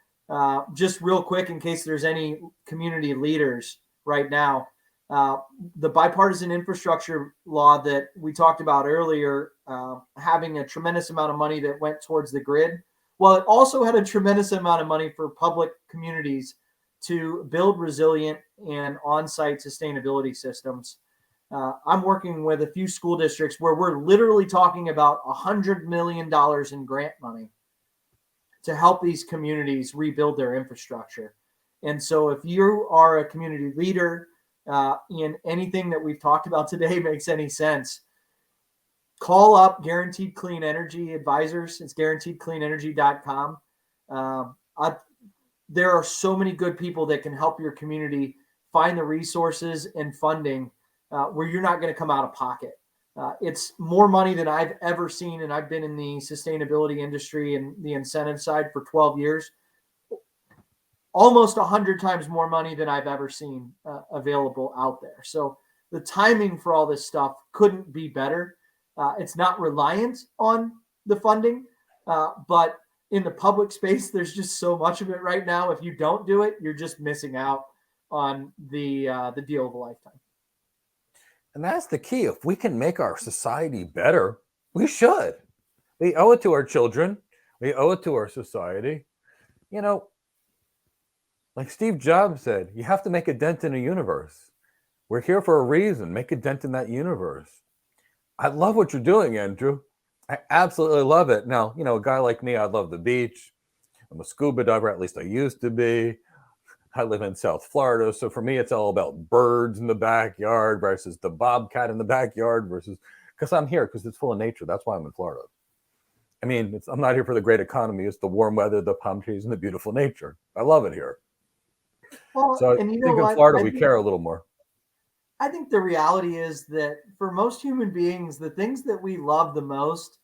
just real quick, in case there's any community leaders right now, the bipartisan infrastructure law that we talked about earlier, having a tremendous amount of money that went towards the grid. Well, it also had a tremendous amount of money for public communities to build resilient and on-site sustainability systems. I'm working with a few school districts where we're literally talking about $100 million in grant money to help these communities rebuild their infrastructure. And so if you are a community leader, in anything that we've talked about today makes any sense, call up Guaranteed Clean Energy Advisors. It's guaranteedcleanenergy.com. There are so many good people that can help your community find the resources and funding where you're not going to come out of pocket. It's more money than I've ever seen, and I've been in the sustainability industry and the incentive side for 12 years. Almost 100 times more money than I've ever seen available out there. So the timing for all this stuff couldn't be better. It's not reliant on the funding, but in the public space, there's just so much of it right now. If you don't do it, you're just missing out on the deal of a lifetime. And that's the key. If we can make our society better, we should. We owe it to our children. We owe it to our society. You know, like Steve Jobs said, you have to make a dent in the universe. We're here for a reason. Make a dent in that universe. I love what you're doing, Andrew. I absolutely love it. Now, you know, a guy like me, I love the beach. I'm a scuba diver, at least I used to be. I live in South Florida. So for me, it's all about birds in the backyard versus the bobcat in the backyard versus, because I'm here, because it's full of nature. That's why I'm in Florida. I mean, I'm not here for the great economy. It's the warm weather, the palm trees, and the beautiful nature. I love it here. Well, So I and you think know in what? Florida, we care a little more. I think the reality is that for most human beings, the things that we love the most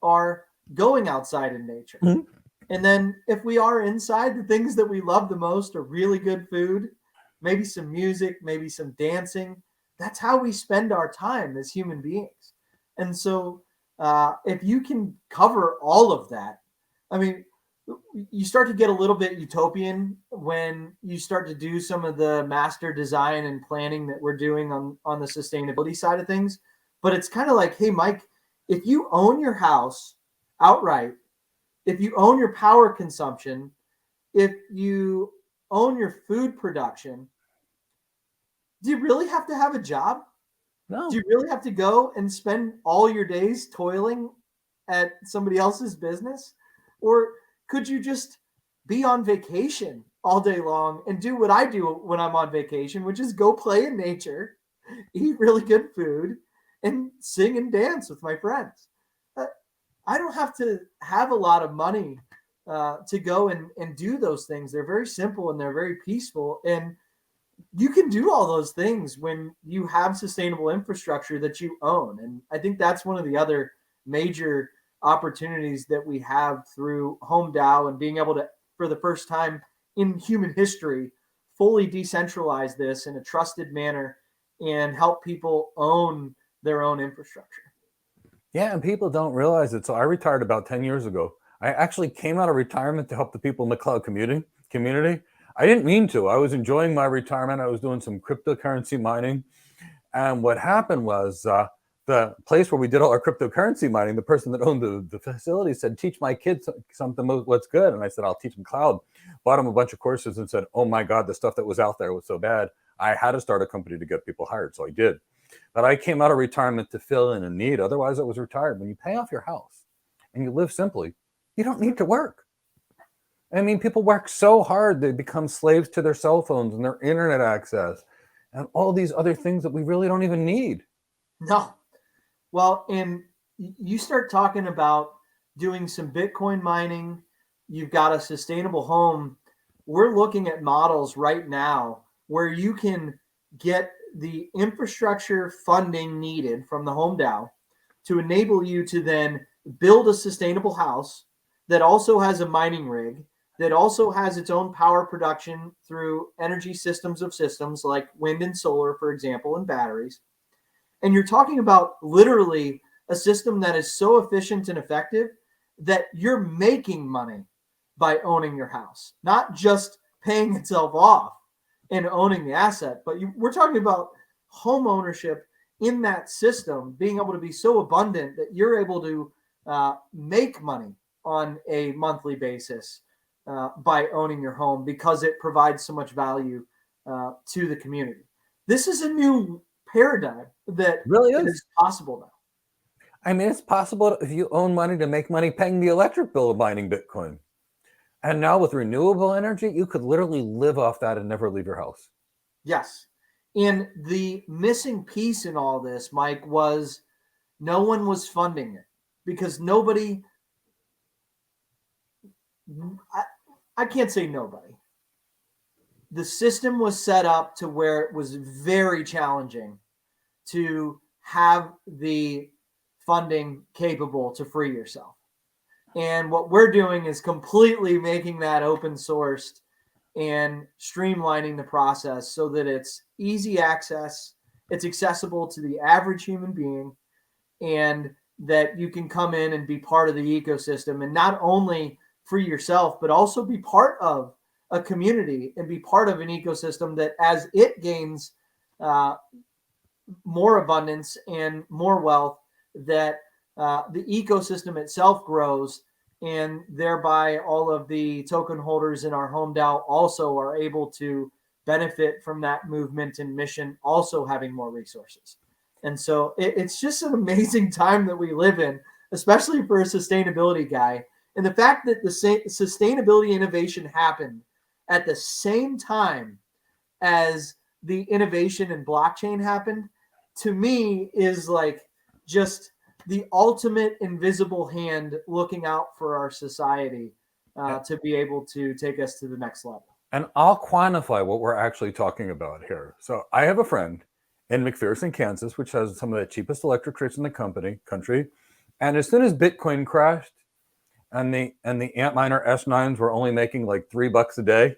are going outside in nature. Mm-hmm. And then if we are inside, the things that we love the most are really good food, maybe some music, maybe some dancing. That's how we spend our time as human beings. And so if you can cover all of that, I mean, you start to get a little bit utopian when you start to do some of the master design and planning that we're doing on the sustainability side of things. But it's kind of like, hey, Mike, if you own your house outright, if you own your power consumption, if you own your food production, do you really have to have a job? No. Do you really have to go and spend all your days toiling at somebody else's business? Or could you just be on vacation all day long and do what I do when I'm on vacation, which is go play in nature, eat really good food, and sing and dance with my friends? I don't have to have a lot of money to go and do those things. They're very simple and they're very peaceful. And you can do all those things when you have sustainable infrastructure that you own. And I think that's one of the other major opportunities that we have through Home DAO and being able to, for the first time in human history, fully decentralize this in a trusted manner and help people own their own infrastructure. Yeah, and people don't realize it. So I retired about 10 years ago. I actually came out of retirement to help the people in the cloud community. I didn't mean to. I was enjoying my retirement. I was doing some cryptocurrency mining. And what happened was the place where we did all our cryptocurrency mining, the person that owned the facility said, teach my kids something, what's good. And I said, I'll teach them cloud. Bought them a bunch of courses and said, oh my God, the stuff that was out there was so bad. I had to start a company to get people hired. So I did. But I came out of retirement to fill in a need. Otherwise, I was retired. When you pay off your house and you live simply, you don't need to work. I mean, people work so hard, they become slaves to their cell phones and their internet access and all these other things that we really don't even need. No. Well, and you start talking about doing some Bitcoin mining, you've got a sustainable home. We're looking at models right now where you can get the infrastructure funding needed from the Home DAO to enable you to then build a sustainable house that also has a mining rig, that also has its own power production through energy systems of systems like wind and solar, for example, and batteries. And you're talking about literally a system that is so efficient and effective that you're making money by owning your house, not just paying itself off and owning the asset, but we're talking about home ownership in that system being able to be so abundant that you're able to make money on a monthly basis by owning your home because it provides so much value to the community. This is a new paradigm that Really is possible now. I mean, it's possible if you own money to make money paying the electric bill of mining Bitcoin. And now with renewable energy, you could literally live off that and never leave your house. Yes. And the missing piece in all this, Mike, was no one was funding it because nobody, I can't say nobody. The system was set up to where it was very challenging to have the funding capable to free yourself. And what we're doing is completely making that open sourced and streamlining the process so that it's easy access, it's accessible to the average human being, and that you can come in and be part of the ecosystem and not only free yourself, but also be part of a community and be part of an ecosystem that as it gains more abundance and more wealth, that the ecosystem itself grows, and thereby all of the token holders in our Home DAO also are able to benefit from that movement and mission, also having more resources. And so it's just an amazing time that we live in, especially for a sustainability guy. And the fact that the sustainability innovation happened at the same time as the innovation in blockchain happened, to me is like just the ultimate invisible hand looking out for our society to be able to take us to the next level. And I'll quantify what we're actually talking about here. So I have a friend in McPherson, Kansas, which has some of the cheapest electric grids in the country. And as soon as Bitcoin crashed and the Antminer S9s were only making like $3 a day,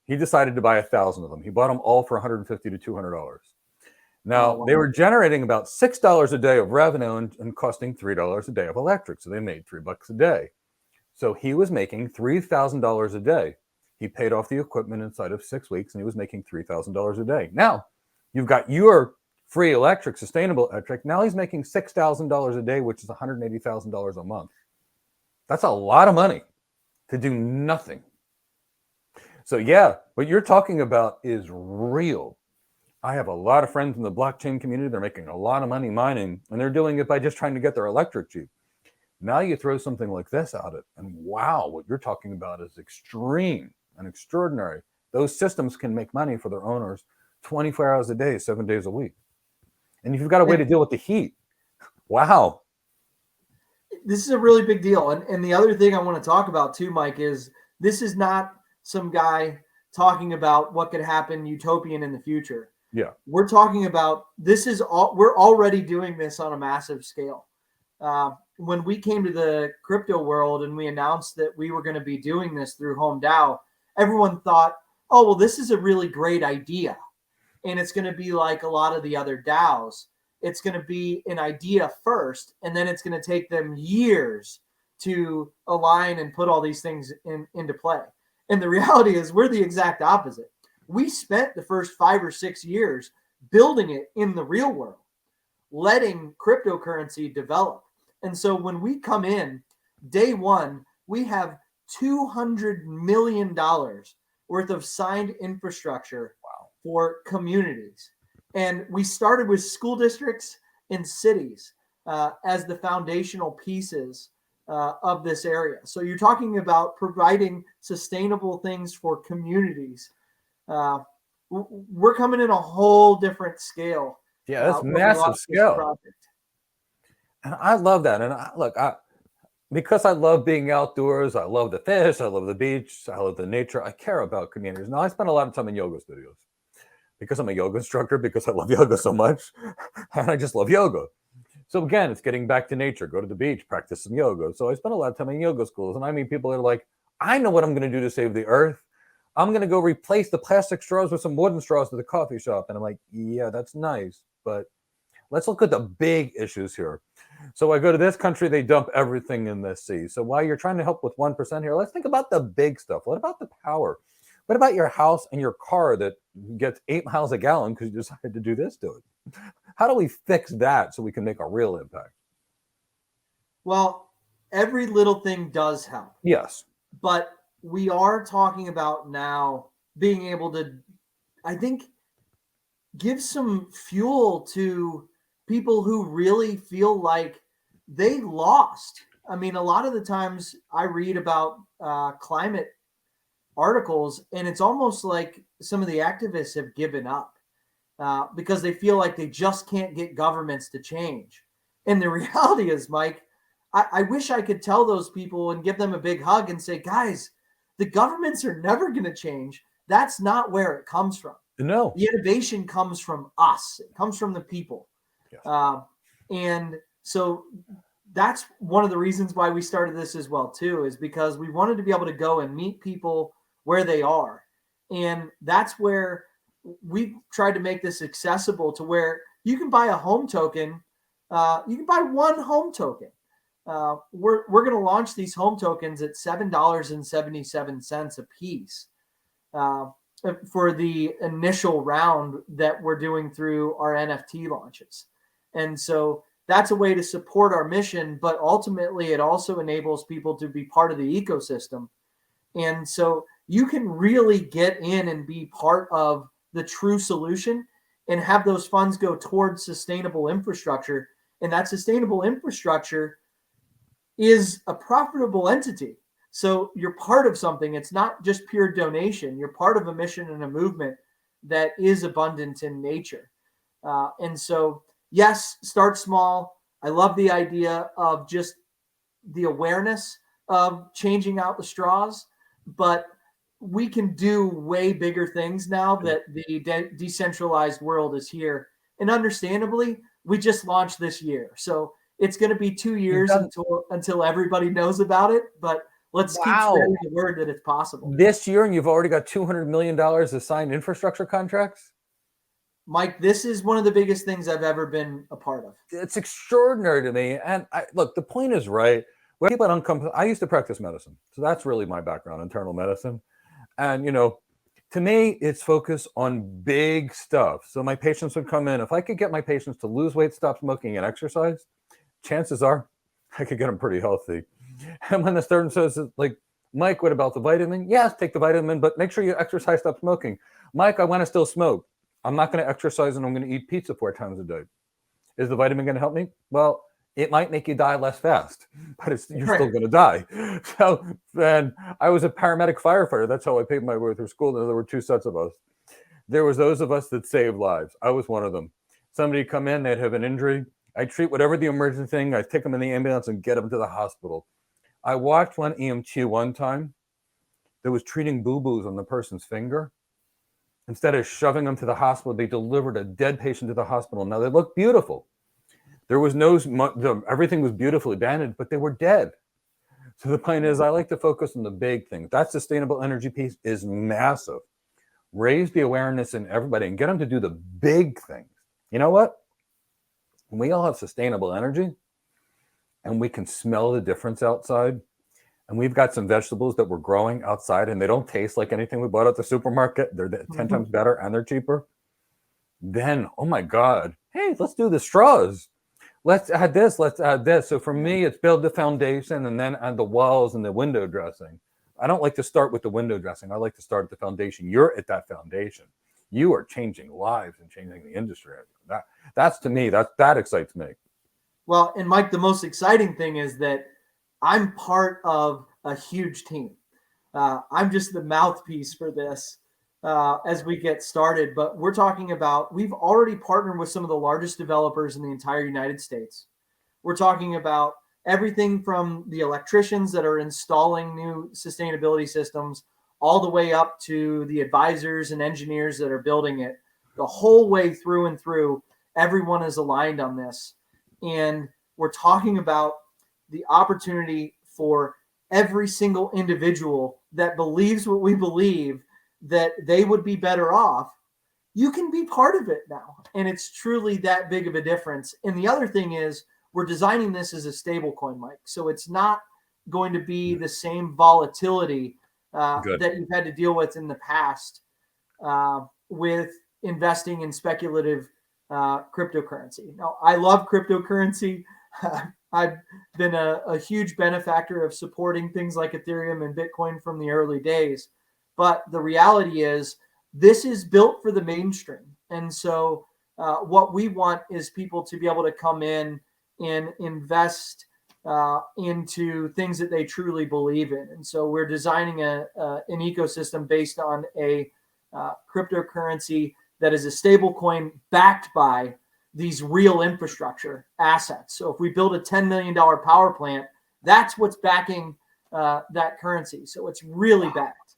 he decided to buy 1,000 of them. He bought them all for $150 to $200. Now, they were generating about $6 a day of revenue and costing $3 a day of electric. So they made $3 a day. So he was making $3,000 a day. He paid off the equipment inside of 6 weeks, and he was making $3,000 a day. Now, you've got your free electric, sustainable electric. Now he's making $6,000 a day, which is $180,000 a month. That's a lot of money to do nothing. So yeah, what you're talking about is real. I have a lot of friends in the blockchain community. They're making a lot of money mining, and they're doing it by just trying to get their electric cheap. Now you throw something like this at it, and wow, what you're talking about is extreme and extraordinary. Those systems can make money for their owners 24 hours a day, 7 days a week. And if you've got a way to deal with the heat, wow. This is a really big deal. And the other thing I want to talk about too, Mike, is this is not some guy talking about what could happen utopian in the future. Yeah. We're talking about we're already doing this on a massive scale. When we came to the crypto world and we announced that we were going to be doing this through Home DAO, everyone thought, oh, well, this is a really great idea. And it's going to be like a lot of the other DAOs. It's going to be an idea first, and then it's going to take them years to align and put all these things into play. And the reality is we're the exact opposite. We spent the first 5 or 6 years building it in the real world, letting cryptocurrency develop. And so when we come in day one, we have $200 million worth of signed infrastructure for communities. And we started with school districts and cities as the foundational pieces of this area. So you're talking about providing sustainable things for communities. We're coming in a whole different scale. Yeah, that's massive scale. And I love that. And because I love being outdoors, I love the fish, I love the beach, I love the nature, I care about communities. Now, I spend a lot of time in yoga studios because I'm a yoga instructor, because I love yoga so much, and I just love yoga. So again, it's getting back to nature, go to the beach, practice some yoga. So I spend a lot of time in yoga schools, and I meet people that are like, I know what I'm going to do to save the earth. I'm going to go replace the plastic straws with some wooden straws at the coffee shop. And I'm like, yeah, that's nice, but let's look at the big issues here. So I go to this country, they dump everything in the sea. So while you're trying to help with 1% here, let's think about the big stuff. What about the power? What about your house and your car that gets 8 miles a gallon because you decided to do this to it? How do we fix that so we can make a real impact? Well, every little thing does help. Yes. But we are talking about now being able to, I think, give some fuel to people who really feel like they lost. I mean, a lot of the times I read about climate articles, and it's almost like some of the activists have given up because they feel like they just can't get governments to change. And the reality is, Mike, I wish I could tell those people and give them a big hug and say, guys, the governments are never going to change. That's not where it comes from. No. The innovation comes from us. It comes from the people. Yes. And so that's one of the reasons why we started this as well, too, is because we wanted to be able to go and meet people where they are. And that's where we tried to make this accessible to where you can buy a home token. You can buy one home token. We're going to launch these home tokens at $7.77 a piece for the initial round that we're doing through our NFT launches. And so that's a way to support our mission, but ultimately it also enables people to be part of the ecosystem. And so you can really get in and be part of the true solution and have those funds go towards sustainable infrastructure. And that sustainable infrastructure is a profitable entity. So you're part of something. It's not just pure donation. You're part of a mission and a movement that is abundant in nature. And so, yes, start small. I love the idea of just the awareness of changing out the straws, but we can do way bigger things now that the decentralized world is here. And understandably, we just launched this year. So it's going to be 2 years until everybody knows about it. But let's keep spreading the word that it's possible. This year, and you've already got $200 million of signed infrastructure contracts? Mike, this is one of the biggest things I've ever been a part of. It's extraordinary to me. And look, the point is right. When people don't come, I used to practice medicine. So that's really my background, internal medicine. And, to me, it's focused on big stuff. So my patients would come in. If I could get my patients to lose weight, stop smoking, and exercise, chances are I could get them pretty healthy. And when the student says, like, Mike, what about the vitamin? Yes, take the vitamin, but make sure you exercise, stop smoking. Mike, I want to still smoke. I'm not going to exercise and I'm going to eat pizza 4 times a day. Is the vitamin going to help me? Well, it might make you die less fast, but you're still going to die. So, and I was a paramedic firefighter. That's how I paid my way through school. There were 2 sets of us. There was those of us that saved lives. I was one of them. Somebody come in, they'd have an injury. I treat whatever the emergency thing. I take them in the ambulance and get them to the hospital. I watched one EMT one time that was treating boo-boos on the person's finger. Instead of shoving them to the hospital, they delivered a dead patient to the hospital. Now, they looked beautiful. There was everything was beautifully bandaged, but they were dead. So the point is, I like to focus on the big things. That sustainable energy piece is massive. raise the awareness in everybody and get them to do the big things. You know what? When we all have sustainable energy and we can smell the difference outside, and we've got some vegetables that we're growing outside and they don't taste like anything we bought at the supermarket, they're 10 times better and they're cheaper, then, oh my God, hey, let's do the straws. Let's add this, let's add this. So for me, it's build the foundation and then add the walls and the window dressing. I don't like to start with the window dressing. I like to start at the foundation. You're at that foundation. You are changing lives and changing the industry. That's to me, that excites me. Well, and Mike, the most exciting thing is that I'm part of a huge team. I'm just the mouthpiece for this as we get started. But we're talking about, we've already partnered with some of the largest developers in the entire United States. We're talking about everything from the electricians that are installing new sustainability systems all the way up to the advisors and engineers that are building it. The whole way through and through, everyone is aligned on this. And we're talking about the opportunity for every single individual that believes what we believe, that they would be better off. You can be part of it now. And it's truly that big of a difference. And the other thing is, we're designing this as a stable coin, Mike. So it's not going to be the same volatility that you've had to deal with in the past with investing in speculative cryptocurrency. Now, I love cryptocurrency. I've been a huge benefactor of supporting things like Ethereum and Bitcoin from the early days. But the reality is, this is built for the mainstream. And so what we want is people to be able to come in and invest into things that they truly believe in. And so we're designing an ecosystem based on a cryptocurrency that is a stable coin backed by these real infrastructure assets. So if we build a $10 million power plant, that's what's backing that currency. So it's really backed.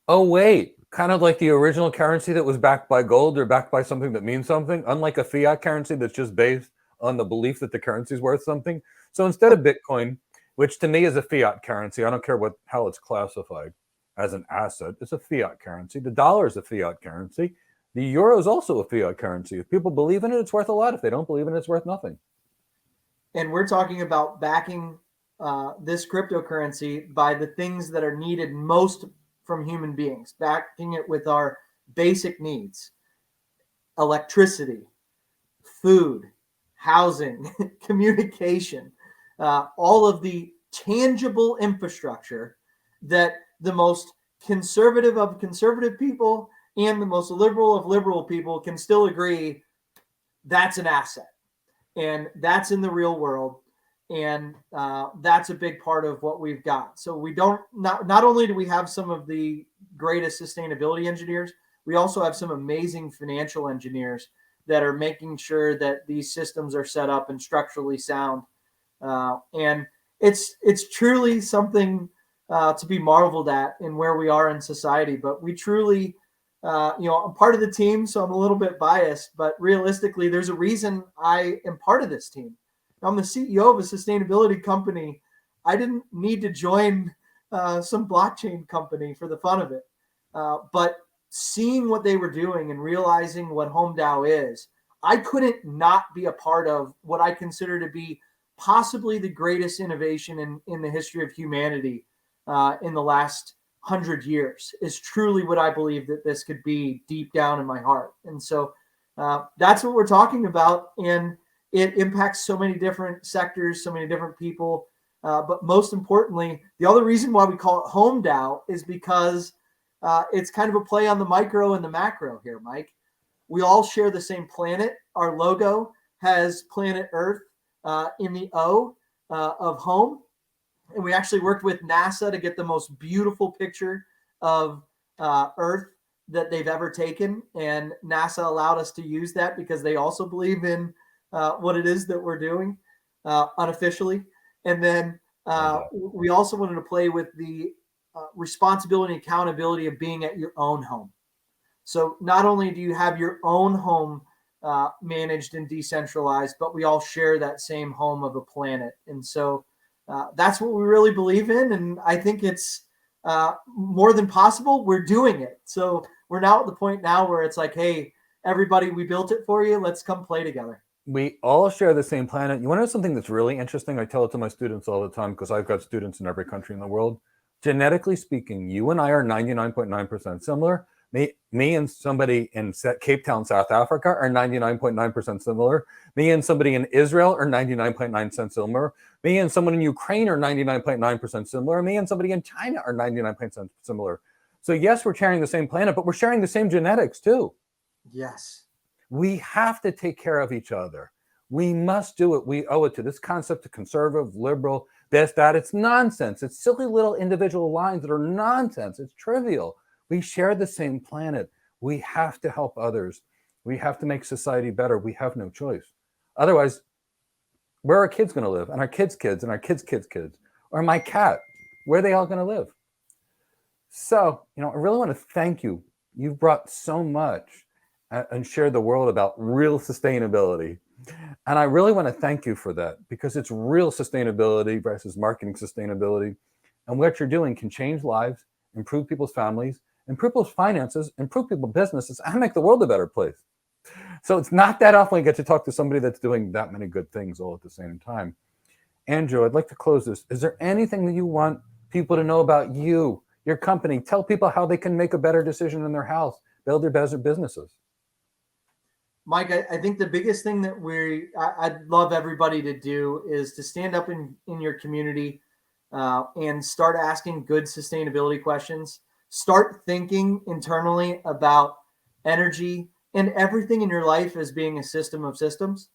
Oh, wait, kind of like the original currency that was backed by gold or backed by something that means something, unlike a fiat currency that's just based on the belief that the currency is worth something. So instead of Bitcoin, which to me is a fiat currency, I don't care how it's classified as an asset, it's a fiat currency. The dollar is a fiat currency. The euro is also a fiat currency. If people believe in it, it's worth a lot. If they don't believe in it, it's worth nothing. And we're talking about backing this cryptocurrency by the things that are needed most from human beings, backing it with our basic needs: electricity, food, housing, communication, all of the tangible infrastructure that the most conservative of conservative people and the most liberal of liberal people can still agree that's an asset. And that's in the real world. And that's a big part of what we've got. So we not only do we have some of the greatest sustainability engineers, we also have some amazing financial engineers that are making sure that these systems are set up and structurally sound. And it's truly something to be marveled at in where we are in society. But we truly, I'm part of the team, so I'm a little bit biased, but realistically, there's a reason I am part of this team. I'm the CEO of a sustainability company. I didn't need to join some blockchain company for the fun of it. But seeing what they were doing and realizing what Home DAO is, I couldn't not be a part of what I consider to be possibly the greatest innovation in the history of humanity in the last 100 years. Is truly what I believe that this could be deep down in my heart. And so that's what we're talking about. And it impacts so many different sectors, so many different people. But most importantly, the other reason why we call it Home DAO is because it's kind of a play on the micro and the macro here, Mike. We all share the same planet. Our logo has planet Earth in the O of home. And we actually worked with NASA to get the most beautiful picture of Earth that they've ever taken. And NASA allowed us to use that because they also believe in what it is that we're doing unofficially. And then we also wanted to play with the responsibility and accountability of being at your own home. So not only do you have your own home managed and decentralized, but we all share that same home of a planet. And so that's what we really believe in. And I think it's more than possible. We're doing it. So we're now at the point now where it's like, hey, everybody, we built it for you. Let's come play together. We all share the same planet. You want to know something that's really interesting? I tell it to my students all the time because I've got students in every country in the world. Genetically speaking, you and I are 99.9% similar. Me and somebody in Cape Town, South Africa are 99.9% similar. Me and somebody in Israel are 99.9% similar. Me and someone in Ukraine are 99.9% similar. Me and somebody in China are 99% similar. So yes, we're sharing the same planet, but we're sharing the same genetics too. Yes. We have to take care of each other. We must do it. We owe it to this concept of conservative, liberal, this, that. It's nonsense. It's silly little individual lines that are nonsense. It's trivial. We share the same planet. We have to help others. We have to make society better. We have no choice. Otherwise, where are our kids going to live? And our kids' kids and our kids' kids' kids? Or my cat? Where are they all going to live? So, I really want to thank you. You've brought so much and shared the world about real sustainability. And I really want to thank you for that, because it's real sustainability versus marketing sustainability. And what you're doing can change lives, improve people's families, improve people's finances, improve people's businesses, and make the world a better place. So it's not that often I get to talk to somebody that's doing that many good things all at the same time. Andrew, I'd like to close this. Is there anything that you want people to know about you, your company? Tell people how they can make a better decision in their house, build their better businesses. Mike, I think the biggest thing that I'd love everybody to do is to stand up in your community and start asking good sustainability questions. Start thinking internally about energy and everything in your life as being a system of systems.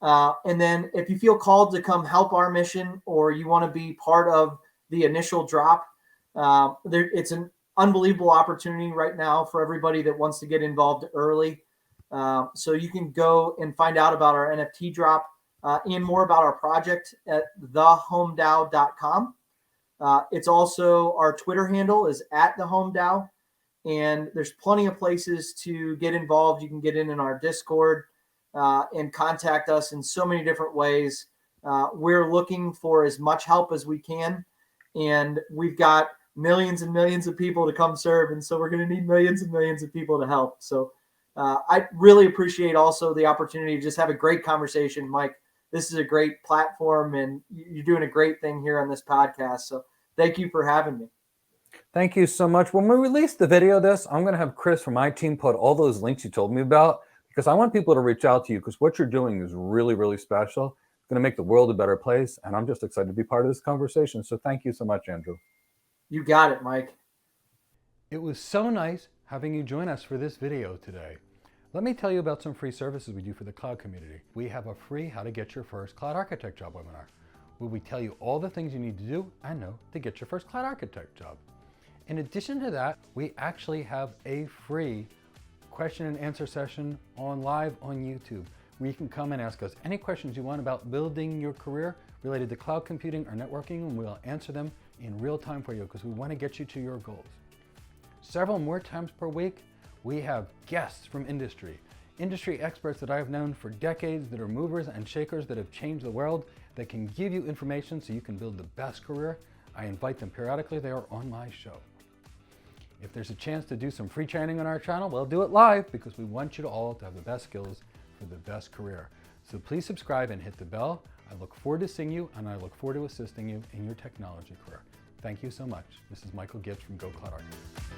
And then if you feel called to come help our mission, or you want to be part of the initial drop, it's an unbelievable opportunity right now for everybody that wants to get involved early. So you can go and find out about our NFT drop and more about our project at thehomedao.com. It's also, our Twitter handle is @thehomedao, and there's plenty of places to get involved. You can get in our Discord and contact us in so many different ways. We're looking for as much help as we can, and we've got millions and millions of people to come serve, and so we're going to need millions and millions of people to help. So I really appreciate also the opportunity to just have a great conversation, Mike. This is a great platform, and you're doing a great thing here on this podcast. So thank you for having me. Thank you so much. When we release the video of this, I'm going to have Chris from my team put all those links you told me about, because I want people to reach out to you, because what you're doing is really, really special. It's going to make the world a better place, and I'm just excited to be part of this conversation. So thank you so much, Andrew. You got it, Mike. It was so nice having you join us for this video today. Let me tell you about some free services we do for the cloud community. We have a free How to Get Your First Cloud Architect Job webinar, where we tell you all the things you need to do and know to get your first cloud architect job. In addition to that, we actually have a free question and answer session live on YouTube, where you can come and ask us any questions you want about building your career related to cloud computing or networking, and we'll answer them in real time for you, because we want to get you to your goals. Several more times per week, we have guests from industry experts that I've known for decades, that are movers and shakers that have changed the world, that can give you information so you can build the best career. I invite them periodically. They are on my show. If there's a chance to do some free training on our channel, we'll do it live, because we want you to all to have the best skills for the best career. So please subscribe and hit the bell. I look forward to seeing you, and I look forward to assisting you in your technology career. Thank you so much. This is Michael Gibbs from Go Cloud Architect.